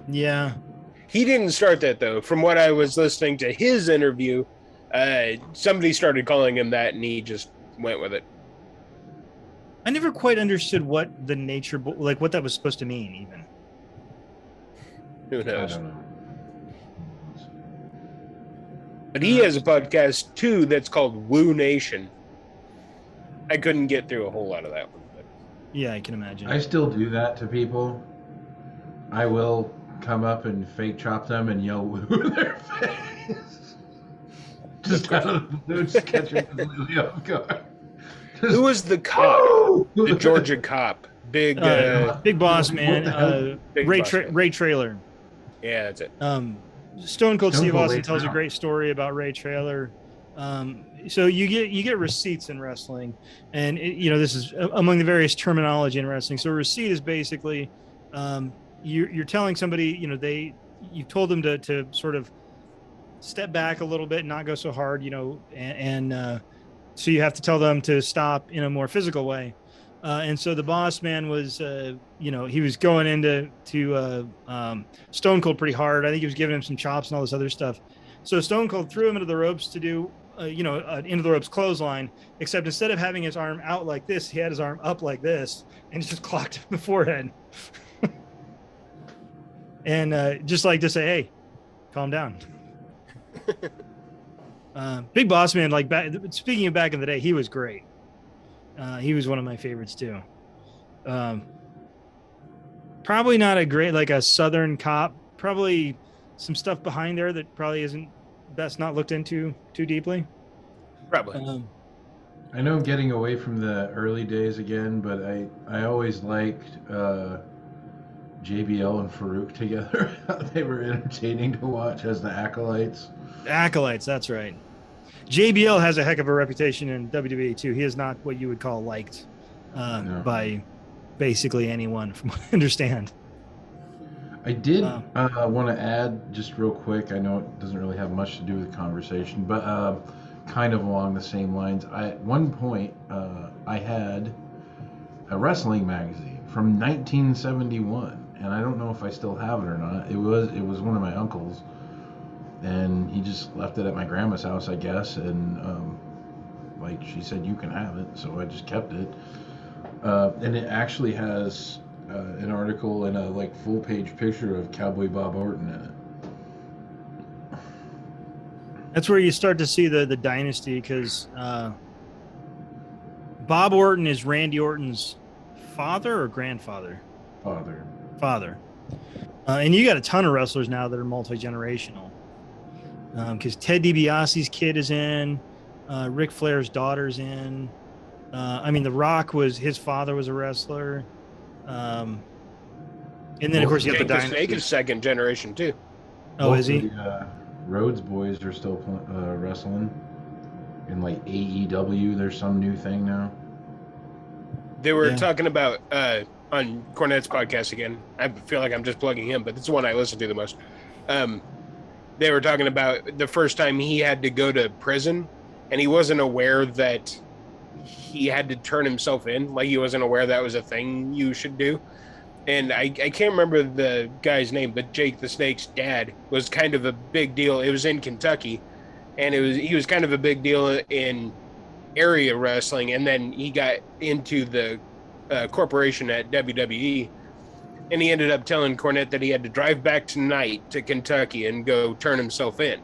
B: Yeah.
C: He didn't start that, though. From what I was listening to his interview, somebody started calling him that, and he just went with it.
B: I never quite understood what the Nature Boy, like what that was supposed to mean, even.
C: Who knows?
D: I don't know.
C: But he has a podcast, too, that's called Woo Nation. I couldn't get through a whole lot of that one. But...
B: Yeah, I can imagine.
D: I still do that to people. I will come up and fake chop them and yell woo in their face. Just out of the blue, just catch them completely off guard.
C: Who was the cop? The Georgia cop. Big
B: boss man. Ray Traylor.
C: Yeah, that's it.
B: Stone Cold Steve Austin tells a great story about Ray Traylor. So you get receipts in wrestling, and this is among the various terminology in wrestling. So a receipt is basically you're telling somebody, you told them to sort of step back a little bit and not go so hard, and so you have to tell them to stop in a more physical way. And so the boss man was, he was going into Stone Cold pretty hard. I think he was giving him some chops and all this other stuff. So Stone Cold threw him into the ropes to do, into the ropes clothesline, except instead of having his arm out like this, he had his arm up like this and just clocked him in the forehead. And just like to say, hey, calm down. Big Boss Man, speaking of back in the day, he was great. He was one of my favorites too. Probably not a great, like a Southern cop, probably some stuff behind there that probably isn't best not looked into too deeply.
C: Probably.
D: I know I'm getting away from the early days again, but I always liked JBL and Farouk together. They were entertaining to watch as the Acolytes.
B: Acolytes, that's right. JBL has a heck of a reputation in WWE too. He is not what you would call liked by basically anyone, from what I understand.
D: I did want to add just real quick. I know it doesn't really have much to do with the conversation, but kind of along the same lines. At one point, I had a wrestling magazine from 1971, and I don't know if I still have it or not. It was one of my uncles. And he just left it at my grandma's house, I guess. And she said, you can have it. So I just kept it. And it actually has an article and a full page picture of Cowboy Bob Orton in it.
B: That's where you start to see the dynasty, because Bob Orton is Randy Orton's father or grandfather? Father. And you got a ton of wrestlers now that are multi-generational. Because Ted DiBiase's kid is in, Ric Flair's daughter's in. The Rock his father was a wrestler. And then of course you got the Dynasty.
C: Snake is second generation too.
B: Oh, is he?
D: The Rhodes boys are still wrestling in AEW. There's some new thing now.
C: They were talking about on Cornette's podcast again. I feel like I'm just plugging him, but it's the one I listen to the most. They were talking about the first time he had to go to prison, and he wasn't aware that he had to turn himself in. He wasn't aware that was a thing you should do. And I can't remember the guy's name, but Jake the Snake's dad was kind of a big deal. It was in Kentucky, and he was kind of a big deal in area wrestling, and then he got into the corporation at WWE, and he ended up telling Cornette that he had to drive back tonight to Kentucky and go turn himself in.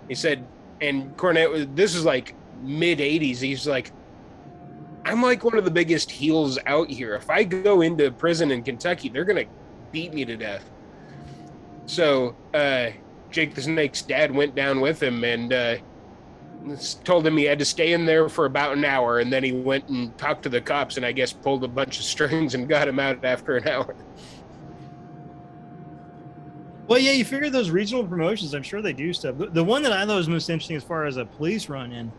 C: He said, and Cornette, this is like mid 80s, he's like, I'm like one of the biggest heels out here. If I go into prison in Kentucky, they're going to beat me to death. So Jake the Snake's dad went down with him and told him he had to stay in there for about an hour, and then he went and talked to the cops and I guess pulled a bunch of strings and got him out after an hour.
B: Well, yeah, you figure those regional promotions, I'm sure they do stuff. The one that I thought was most interesting as far as a police run-in,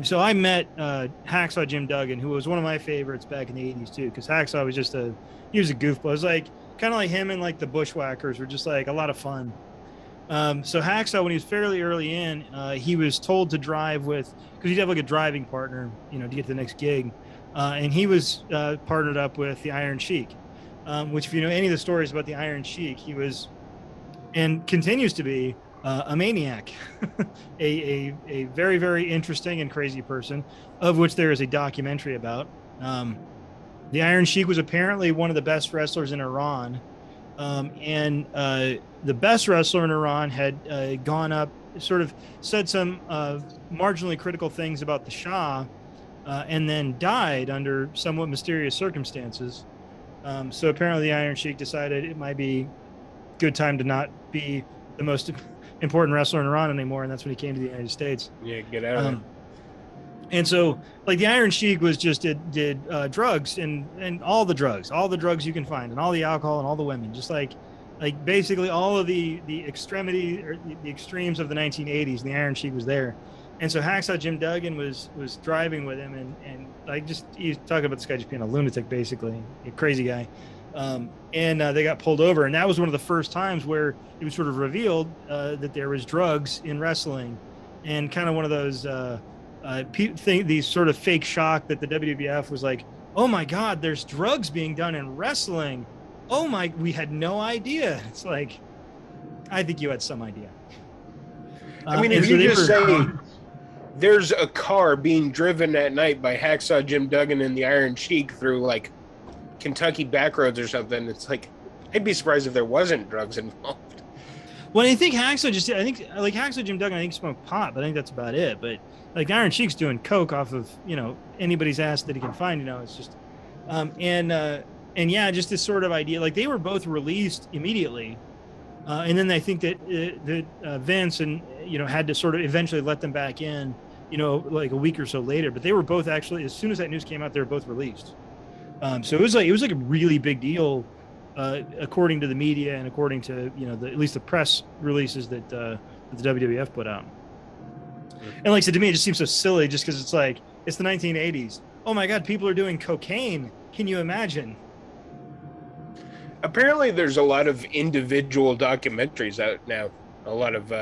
B: so I met Hacksaw Jim Duggan, who was one of my favorites back in the 80s too, because Hacksaw was he was a goofball. It was like kind of like him and like the Bushwhackers were just like a lot of fun. So Hacksaw, when he was fairly early in, he was told to drive with, because he'd have like a driving partner, to get to the next gig. And he was partnered up with the Iron Sheik, which if you know any of the stories about the Iron Sheik, he was and continues to be a maniac, a very, very interesting and crazy person, of which there is a documentary about. The Iron Sheik was apparently one of the best wrestlers in Iran. And the best wrestler in Iran had gone up, sort of said some marginally critical things about the Shah, and then died under somewhat mysterious circumstances. So apparently the Iron Sheik decided it might be good time to not be the most important wrestler in Iran anymore, and that's when he came to the United States.
C: Yeah, get out of there.
B: And so, like, the Iron Sheik was just did drugs and all the drugs you can find, and all the alcohol and all the women, just like basically all of the extremity or the extremes of the 1980s. The Iron Sheik was there, and so Hacksaw Jim Duggan was driving with him, and like just he's talking about this guy just being a lunatic, basically a crazy guy. And they got pulled over, and that was one of the first times where it was sort of revealed that there was drugs in wrestling, and kind of one of those these sort of fake shock that the WWF was like, oh my God, there's drugs being done in wrestling. Oh my, we had no idea. It's like, I think you had some idea.
C: I mean, if you just say there's a car being driven at night by Hacksaw Jim Duggan and the Iron Sheik through like Kentucky back roads or something, it's like, I'd be surprised if there wasn't drugs involved.
B: Well, I think Hacksaw Jim Duggan, I think smoked pot, but I think that's about it. But like Iron Sheik's doing coke off of, anybody's ass that he can find, it's just, and yeah, just this sort of idea, like they were both released immediately. And then I think that Vince and, had to sort of eventually let them back in, like a week or so later, but they were both actually, as soon as that news came out, they were both released. So it was like a really big deal, according to the media and according to, at least the press releases that the WWF put out. And like I said, to me, it just seems so silly just because it's like, it's the 1980s. Oh my God, people are doing cocaine. Can you imagine?
C: Apparently there's a lot of individual documentaries out now. A lot of,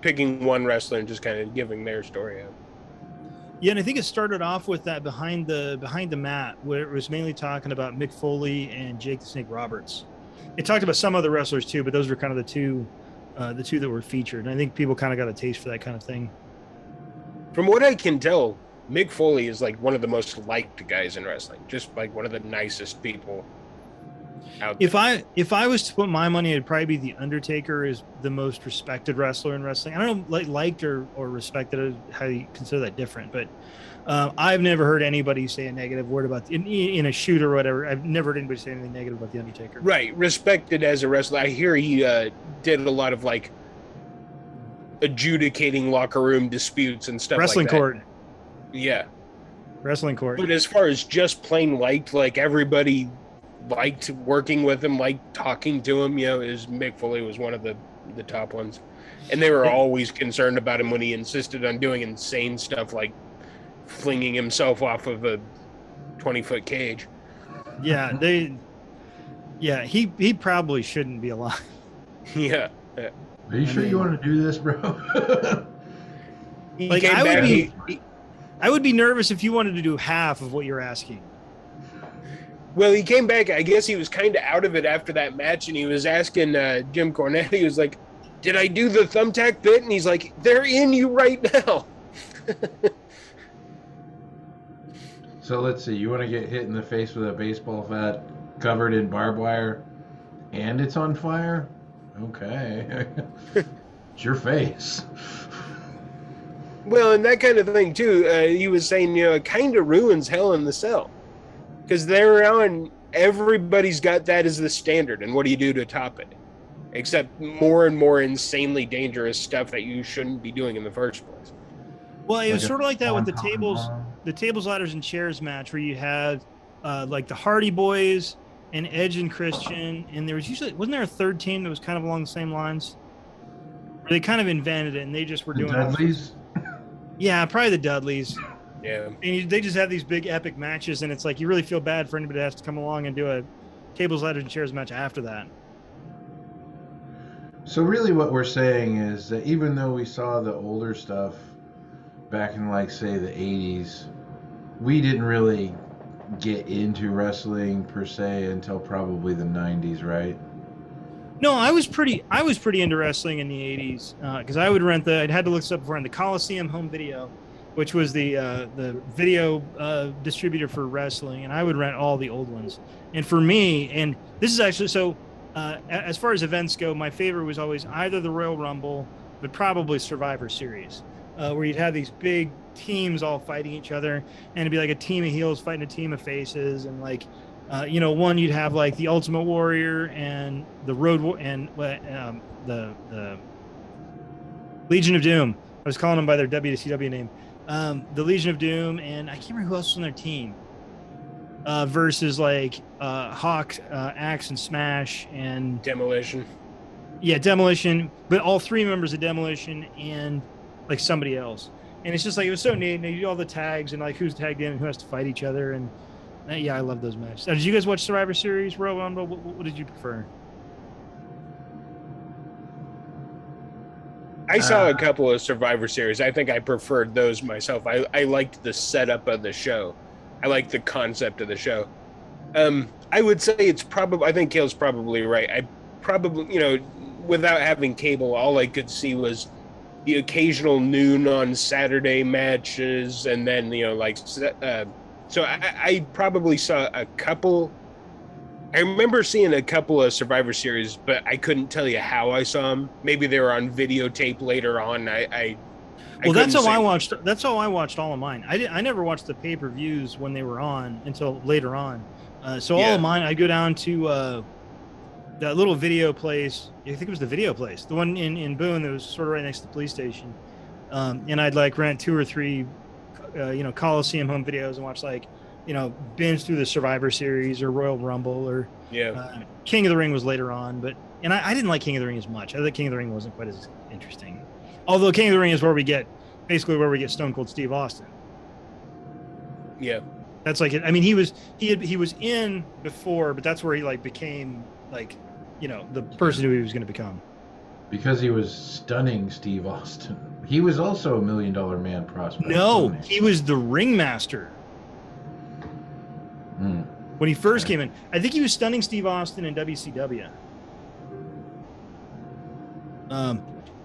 C: picking one wrestler and just kind of giving their story out.
B: Yeah, and I think it started off with that behind the mat, where it was mainly talking about Mick Foley and Jake the Snake Roberts. It talked about some other wrestlers too, but those were kind of the two that were featured. And I think people kind of got a taste for that kind of thing.
C: From what I can tell, Mick Foley is like one of the most liked guys in wrestling, just like one of the nicest people out there.
B: If I was to put my money, it'd probably be The Undertaker is the most respected wrestler in wrestling. I don't know, liked or respected, how you consider that different, but I've never heard anybody say a negative word about in a shoot or whatever. I've never heard anybody say anything negative about The Undertaker.
C: Right, respected as a wrestler. I hear he did a lot of like adjudicating locker room disputes and stuff
B: Wrestling
C: like that.
B: court.
C: Yeah.
B: Wrestling court.
C: But as far as just plain liked, like everybody liked working with him, liked talking to him, Mick Foley was one of the top ones. And they were always concerned about him when he insisted on doing insane stuff like flinging himself off of a 20-foot cage.
B: Yeah, he probably shouldn't be alive.
C: Yeah.
D: Are you sure you want to do this, bro?
B: I would be nervous if you wanted to do half of what you're asking.
C: Well, he came back. I guess he was kind of out of it after that match, and he was asking Jim Cornette. He was like, "Did I do the thumbtack bit?" And he's like, "They're in you right now."
D: So let's see. You want to get hit in the face with a baseball bat covered in barbed wire, and it's on fire? Okay, it's your face.
C: Well, and that kind of thing too. He was saying, it kind of ruins Hell in the Cell because they're on. Everybody's got that as the standard, and what do you do to top it? Except more and more insanely dangerous stuff that you shouldn't be doing in the first place.
B: Well, it was
D: Like
B: sort of like that with the
D: Bomb.
B: tables, ladders, and chairs match where you had like the Hardy Boys and Edge and Christian, and there was wasn't there a third team that was kind of along the same lines? Where they kind of invented it, and they just were
D: The
B: doing
D: Dudleys.
B: Yeah, probably the Dudleys.
C: Yeah.
B: And they just have these big epic matches, and it's like you really feel bad for anybody that has to come along and do a tables, ladders, and chairs match after that.
D: So really what we're saying is that even though we saw the older stuff back in, like, say, the 80s, we didn't really get into wrestling per se until probably the 90s, right?
B: No, I was pretty into wrestling in the 80s because I would rent I'd had to look this up before, in the Coliseum Home Video, which was the video distributor for wrestling, and I would rent all the old ones. And for me, and this is actually as far as events go, my favorite was always either the Royal Rumble, but probably Survivor Series, where you'd have these big teams all fighting each other, and it'd be like a team of heels fighting a team of faces, and like, one you'd have like the Ultimate Warrior and the the Legion of Doom. I was calling them by their WCW name. The Legion of Doom, and I can't remember who else was on their team. Versus like Hawk, Axe, and Smash, and
C: Demolition.
B: Yeah, Demolition, but all three members of Demolition and like somebody else. And it's just like, it was so neat. And you do all the tags and like who's tagged in and who has to fight each other. And yeah, I love those matches. Did you guys watch Survivor Series, Royal Rumble? What did you prefer?
C: I saw a couple of Survivor Series. I think I preferred those myself. I liked the setup of the show. I liked the concept of the show. I would say it's probably, I think Kale's probably right. I probably, without having cable, all I could see was the occasional noon on Saturday matches. And then, so I probably saw a couple. I remember seeing a couple of Survivor Series, but I couldn't tell you how I saw them. Maybe they were on videotape later on.
B: That's how I watched. That's how I watched all of mine. I never watched the pay-per-views when they were on until later on. All of mine, I go down to that little video place. I think it was the video place, the one in Boone that was sort of right next to the police station. And I'd like rent 2 or 3, Coliseum home videos and watch binge through the Survivor Series or Royal Rumble or King of the Ring was later on, and I didn't like King of the Ring as much. I thought King of the Ring wasn't quite as interesting. Although King of the Ring is where we get Stone Cold Steve Austin.
C: Yeah.
B: That's like it. I mean, he was in before, but that's where he became the person who he was going to become.
D: Because he was stunning Steve Austin. He was also a $1 Million Man prospect.
B: No, he was the ringmaster. When he first came in, I think he was stunning Steve Austin in WCW.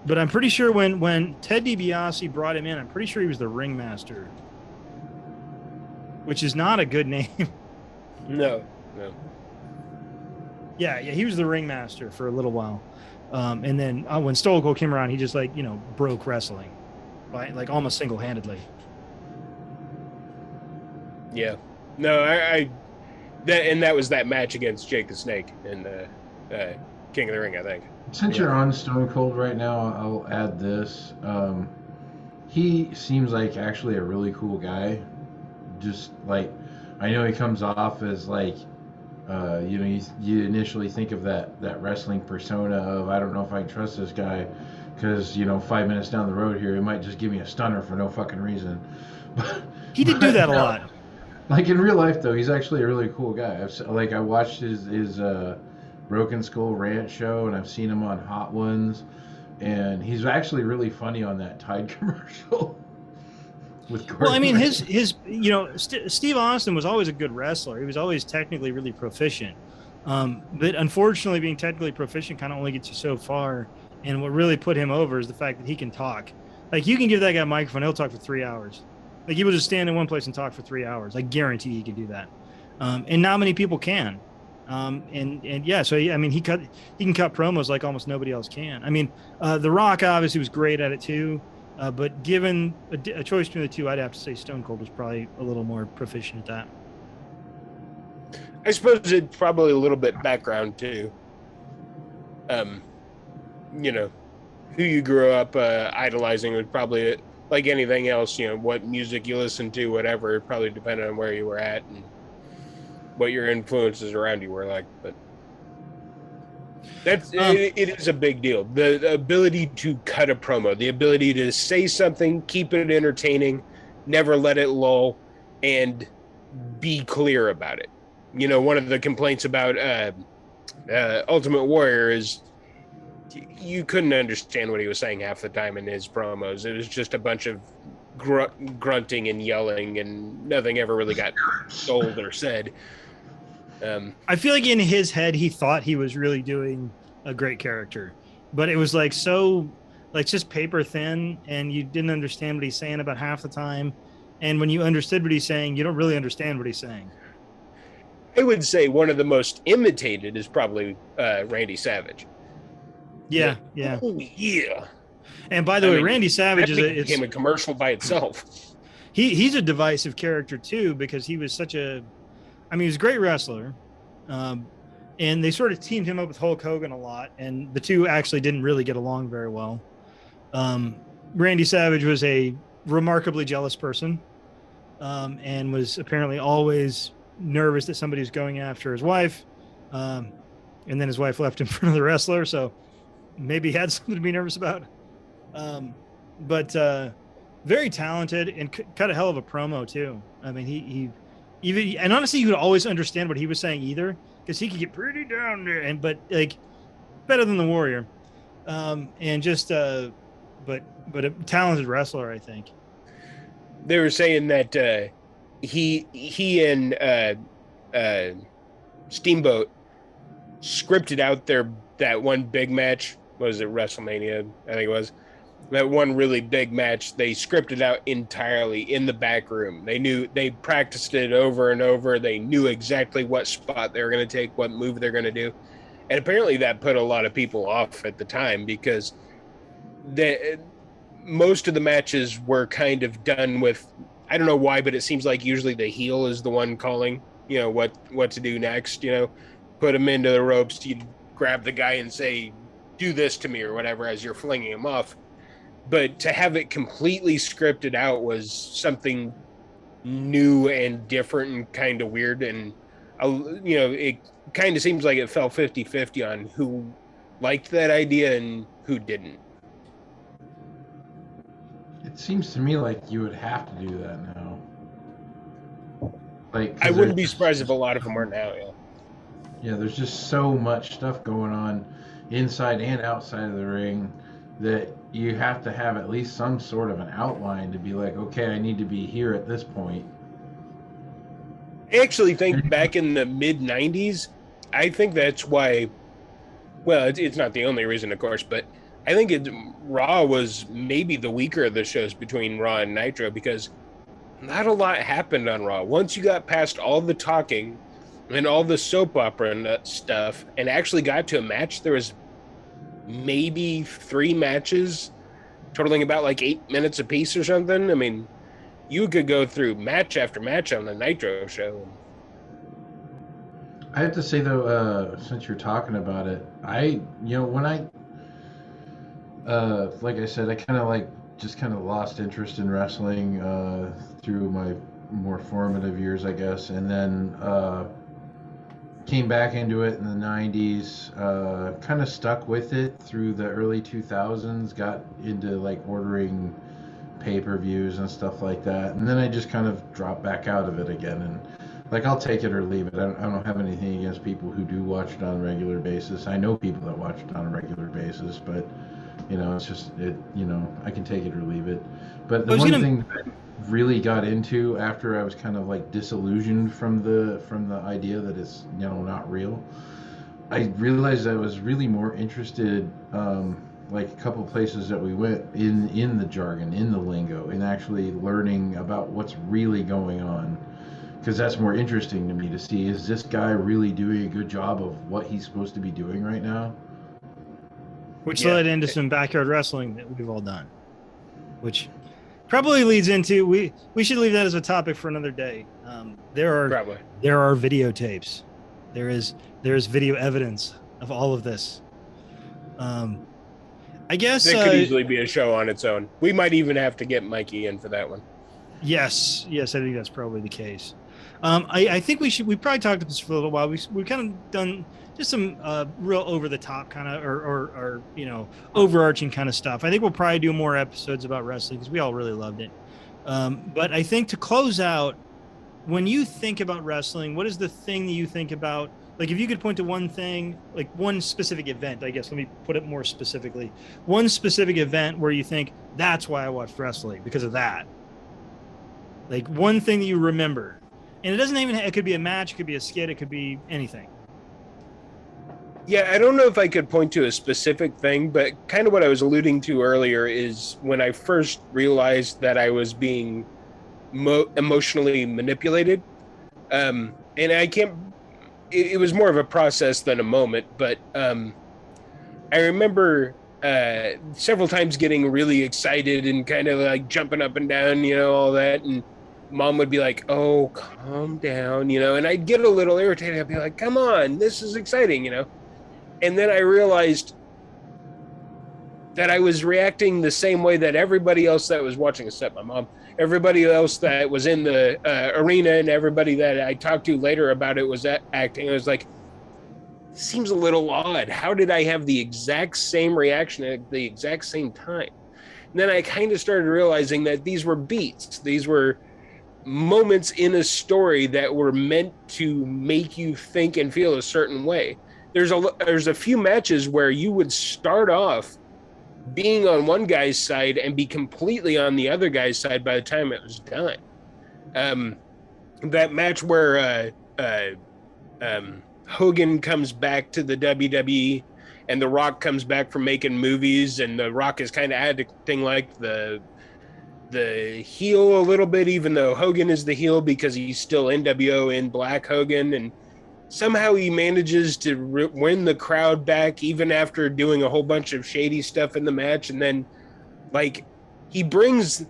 B: But I'm pretty sure when Ted DiBiase brought him in, I'm pretty sure he was the ringmaster, which is not a good name.
C: No.
B: Yeah, he was the ringmaster for a little while. And then when Stone Cold came around, he just broke wrestling by almost single-handedly.
C: Yeah. No, that was that match against Jake the Snake in King of the Ring, I think.
D: Since you're on Stone Cold right now, I'll add this. He seems like actually a really cool guy. Just I know he comes off as you initially think of that wrestling persona of, I don't know if I can trust this guy because 5 minutes down the road here he might just give me a stunner for no fucking reason.
B: He did do that a lot.
D: In real life though, he's actually a really cool guy. I watched his Broken Skull Ranch show, and I've seen him on Hot Ones, and he's actually really funny on that Tide commercial.
B: Well, I mean, Steve Austin was always a good wrestler. He was always technically really proficient. But unfortunately, being technically proficient kind of only gets you so far. And what really put him over is the fact that he can talk. You can give that guy a microphone, he'll talk for 3 hours. Like he will just stand in one place and talk for 3 hours. I guarantee he could do that. And not many people can. And yeah, so I mean, he can cut promos like almost nobody else can. I mean, The Rock obviously was great at it too. But given a choice between the two, I'd have to say Stone Cold was probably a little more proficient at that.
C: I suppose it's probably a little bit background too. You know, who you grew up idolizing would probably, like anything else, you know, what music you listen to, whatever, it probably depended on where you were at and what your influences around you were like. But it is a big deal. The ability to cut a promo, the ability to say something, keep it entertaining, never let it lull, and be clear about it. You know, one of the complaints about Ultimate Warrior is you couldn't understand what he was saying half the time in his promos. It was just a bunch of grunting and yelling, and nothing ever really got sold or said.
B: I feel like in his head, he thought he was really doing a great character, but it was like just paper thin, and you didn't understand what he's saying about half the time. And when you understood what he's saying, you don't really understand what he's saying.
C: I would say one of the most imitated is probably Randy Savage.
B: Yeah.
C: Oh, yeah.
B: And by the way, Randy Savage
C: became a commercial by itself.
B: He's a divisive character too, because he was he was a great wrestler. And they sort of teamed him up with Hulk Hogan a lot, and the two actually didn't really get along very well. Randy Savage was a remarkably jealous person, and was apparently always nervous that somebody was going after his wife. And then his wife left him for another wrestler, so maybe he had something to be nervous about. But very talented, and cut a hell of a promo too. I mean, he even, and honestly, you would always understand what he was saying either, because he could get pretty down there, but like better than the Warrior. And just but a talented wrestler, I think.
C: They were saying that he and Steamboat scripted out that one big match. What was it, WrestleMania? I think it was. That one really big match, they scripted out entirely in the back room. They practiced it over and over. They knew exactly what spot they were going to take, what move they're going to do. And apparently that put a lot of people off at the time, because most of the matches were kind of done with, I don't know why, but it seems like usually the heel is the one calling, you know, what to do next, you know, put him into the ropes. You grab the guy and say, do this to me or whatever, as you're flinging him off. But to have it completely scripted out was something new and different and kind of weird. And, you know, it kind of seems like it fell 50-50 on who liked that idea and who didn't.
D: It seems to me like you would have to do that now. Like,
C: I wouldn't be surprised if a lot of them are now, yeah.
D: Yeah, there's just so much stuff going on inside and outside of the ring that you have to have at least some sort of an outline to be like, okay, I need to be here at this point.
C: I actually think back in the mid-90s, I think that's why, well, it's not the only reason, of course, but I think Raw was maybe the weaker of the shows between Raw and Nitro, because not a lot happened on Raw. Once you got past all the talking and all the soap opera stuff and actually got to a match, there was maybe 3 matches totaling about like 8 minutes apiece or something. I mean, you could go through match after match on the Nitro show.
D: I have to say though, since you're talking about it, when I like I said, I kind of lost interest in wrestling through my more formative years, I guess, and then came back into it in the 90s, kind of stuck with it through the early 2000s, got into like ordering pay-per-views and stuff like that, and then I just kind of dropped back out of it again. And like, I'll take it or leave it. I don't have anything against people who do watch it on a regular basis. I know people that watch it on a regular basis, but you know, it's just I can take it or leave it. But the one thing that I really got into after I was kind of like disillusioned from the idea that it's not real, I realized I was really more interested like a couple places that we went in the jargon, in the lingo, and actually learning about what's really going on. Because that's more interesting to me to see, is this guy really doing a good job of what he's supposed to be doing right now?
B: Which led into some backyard wrestling that we've all done, which probably leads into we should leave that as a topic for another day. There are videotapes. There is video evidence of all of this. I guess
C: that could easily be a show on its own. We might even have to get Mikey in for that one.
B: Yes, I think that's probably the case. I think we probably talked about this for a little while. We've kind of done just some real over the top kind of or overarching kind of stuff. I think we'll probably do more episodes about wrestling because we all really loved it. But I think to close out, when you think about wrestling, what is the thing that you think about? Like, if you could point to one thing, like one specific event, I guess, let me put it more specifically, one specific event where you think that's why I watched wrestling, because of that. Like one thing that you remember. And it doesn't even, it could be a match, it could be a skit, it could be anything.
C: Yeah, I don't know if I could point to a specific thing, but kind of what I was alluding to earlier is when I first realized that I was being emotionally manipulated. And I can't, it was more of a process than a moment, but I remember several times getting really excited and kind of like jumping up and down, all that. And Mom would be like, oh, calm down, and I'd get a little irritated. I'd be like, come on, this is exciting, And then I realized that I was reacting the same way that everybody else that was watching, except my mom, everybody else that was in the arena and everybody that I talked to later about it was acting. I was like, seems a little odd. How did I have the exact same reaction at the exact same time? And then I kind of started realizing that these were beats. These were moments in a story that were meant to make you think and feel a certain way. There's a few matches where you would start off being on one guy's side and be completely on the other guy's side by the time it was done. That match where Hogan comes back to the WWE and The Rock comes back from making movies, and The Rock is kind of acting like the heel a little bit, even though Hogan is the heel because he's still NWO in Black Hogan, and somehow he manages to win the crowd back even after doing a whole bunch of shady stuff in the match. And then like he brings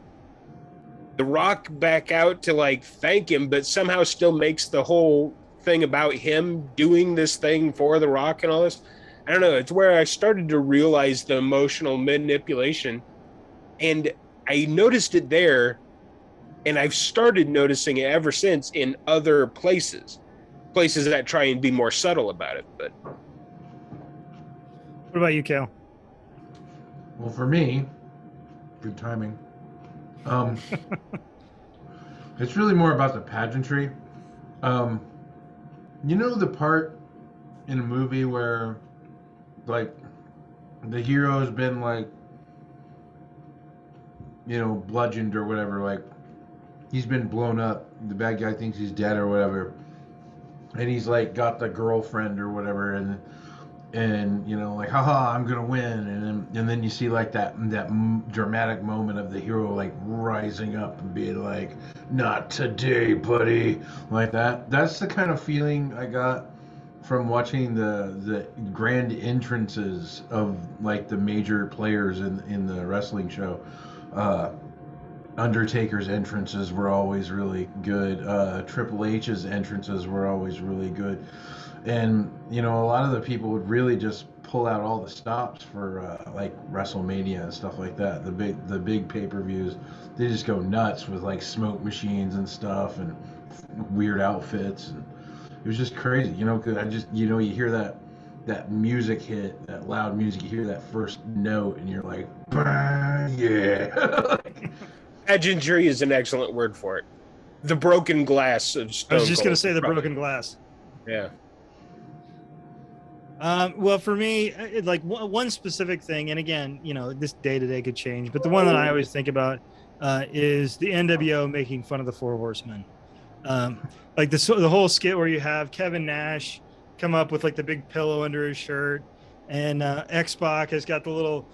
C: The Rock back out to like thank him, but somehow still makes the whole thing about him doing this thing for The Rock and all this. I don't know. It's where I started to realize the emotional manipulation, and I noticed it there, and I've started noticing it ever since in other places that try and be more subtle about it. But
B: what about you, Cal?
D: Well, for me, good timing. It's really more about the pageantry. The part in a movie where, like, the hero has been, like, bludgeoned or whatever, like, he's been blown up, the bad guy thinks he's dead or whatever, and he's, like, got the girlfriend or whatever, and like, haha, I'm gonna win, and then you see, like, that dramatic moment of the hero, like, rising up and being like, not today, buddy, like that. That's the kind of feeling I got from watching the grand entrances of, like, the major players in the wrestling show. Undertaker's entrances were always really good. Triple H's entrances were always really good. And, a lot of the people would really just pull out all the stops for, like, Wrestlemania and stuff like that. The big pay-per-views, they just go nuts with, like, smoke machines and stuff and weird outfits. And it was just crazy, because I just, you hear that music hit, that loud music, you hear that first note, and you're like, yeah.
C: Pageantry is an excellent word for it. The broken glass of Stone
B: I was just going to
C: Cold,
B: say the
C: probably.
B: broken glass.
C: Yeah.
B: Well, for me, like one specific thing, and again, this day to day could change, but the one that I always think about is the NWO making fun of the Four Horsemen. Like the whole skit where you have Kevin Nash come up with like the big pillow under his shirt, and X-Pac has got the little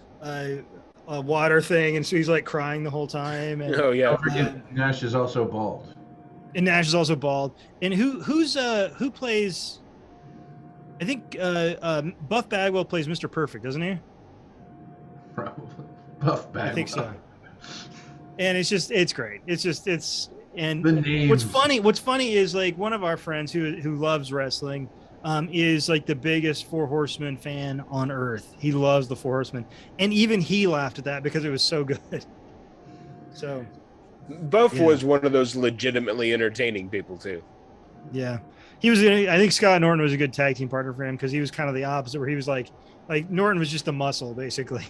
B: water thing, and so he's like crying the whole time. And,
C: Oh yeah.
D: Don't forget, Nash is also bald.
B: and Nash is also bald. And who plays? I think Buff Bagwell plays Mr. Perfect, doesn't he?
D: Probably. Buff Bagwell.
B: I think so. And it's great. And
D: The names.
B: What's funny is like one of our friends who loves wrestling is like the biggest Four Horsemen fan on earth. He loves the Four Horsemen, and even he laughed at that because it was so good. So
C: Buff was one of those legitimately entertaining people too.
B: yeah, he was. I think Scott Norton was a good tag team partner for him because he was kind of the opposite, where he was like Norton was just a muscle basically.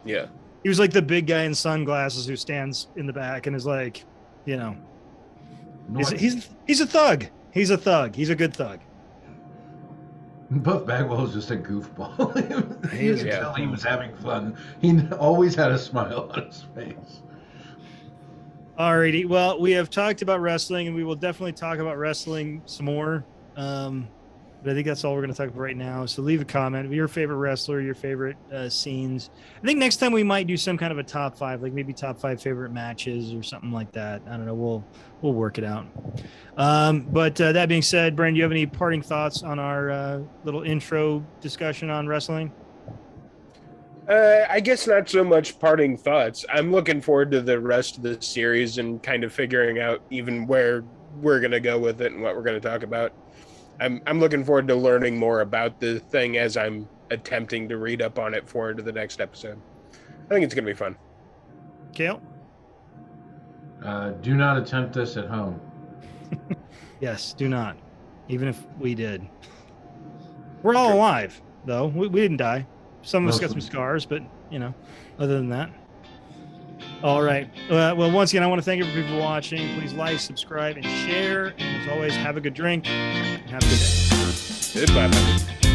C: Yeah.
B: He was like the big guy in sunglasses who stands in the back and is like, you know, he's a thug. He's a thug. He's a good thug.
D: Buff Bagwell was just a goofball. You could tell he was having fun. He always had a smile on his face.
B: Alrighty. Well, we have talked about wrestling, and we will definitely talk about wrestling some more. But I think that's all we're going to talk about right now. So leave a comment. Your favorite wrestler, your favorite scenes. I think next time we might do some kind of a top 5, like maybe top 5 favorite matches or something like that. I don't know. We'll work it out. But that being said, Brandon, do you have any parting thoughts on our little intro discussion on wrestling?
C: I guess not so much parting thoughts. I'm looking forward to the rest of the series and kind of figuring out even where we're going to go with it and what we're going to talk about. I'm looking forward to learning more about the thing as I'm attempting to read up on it forward to the next episode. I think it's going to be fun.
B: Kale?
D: Do not attempt this at home.
B: Yes, do not. Even if we did. We're all alive, though. We didn't die. Some of us got some scars, but, you know, other than that. All right. Well, once again, I want to thank everybody for watching. Please like, subscribe, and share. And as always, have a good drink and have a good day.
C: Goodbye, buddy.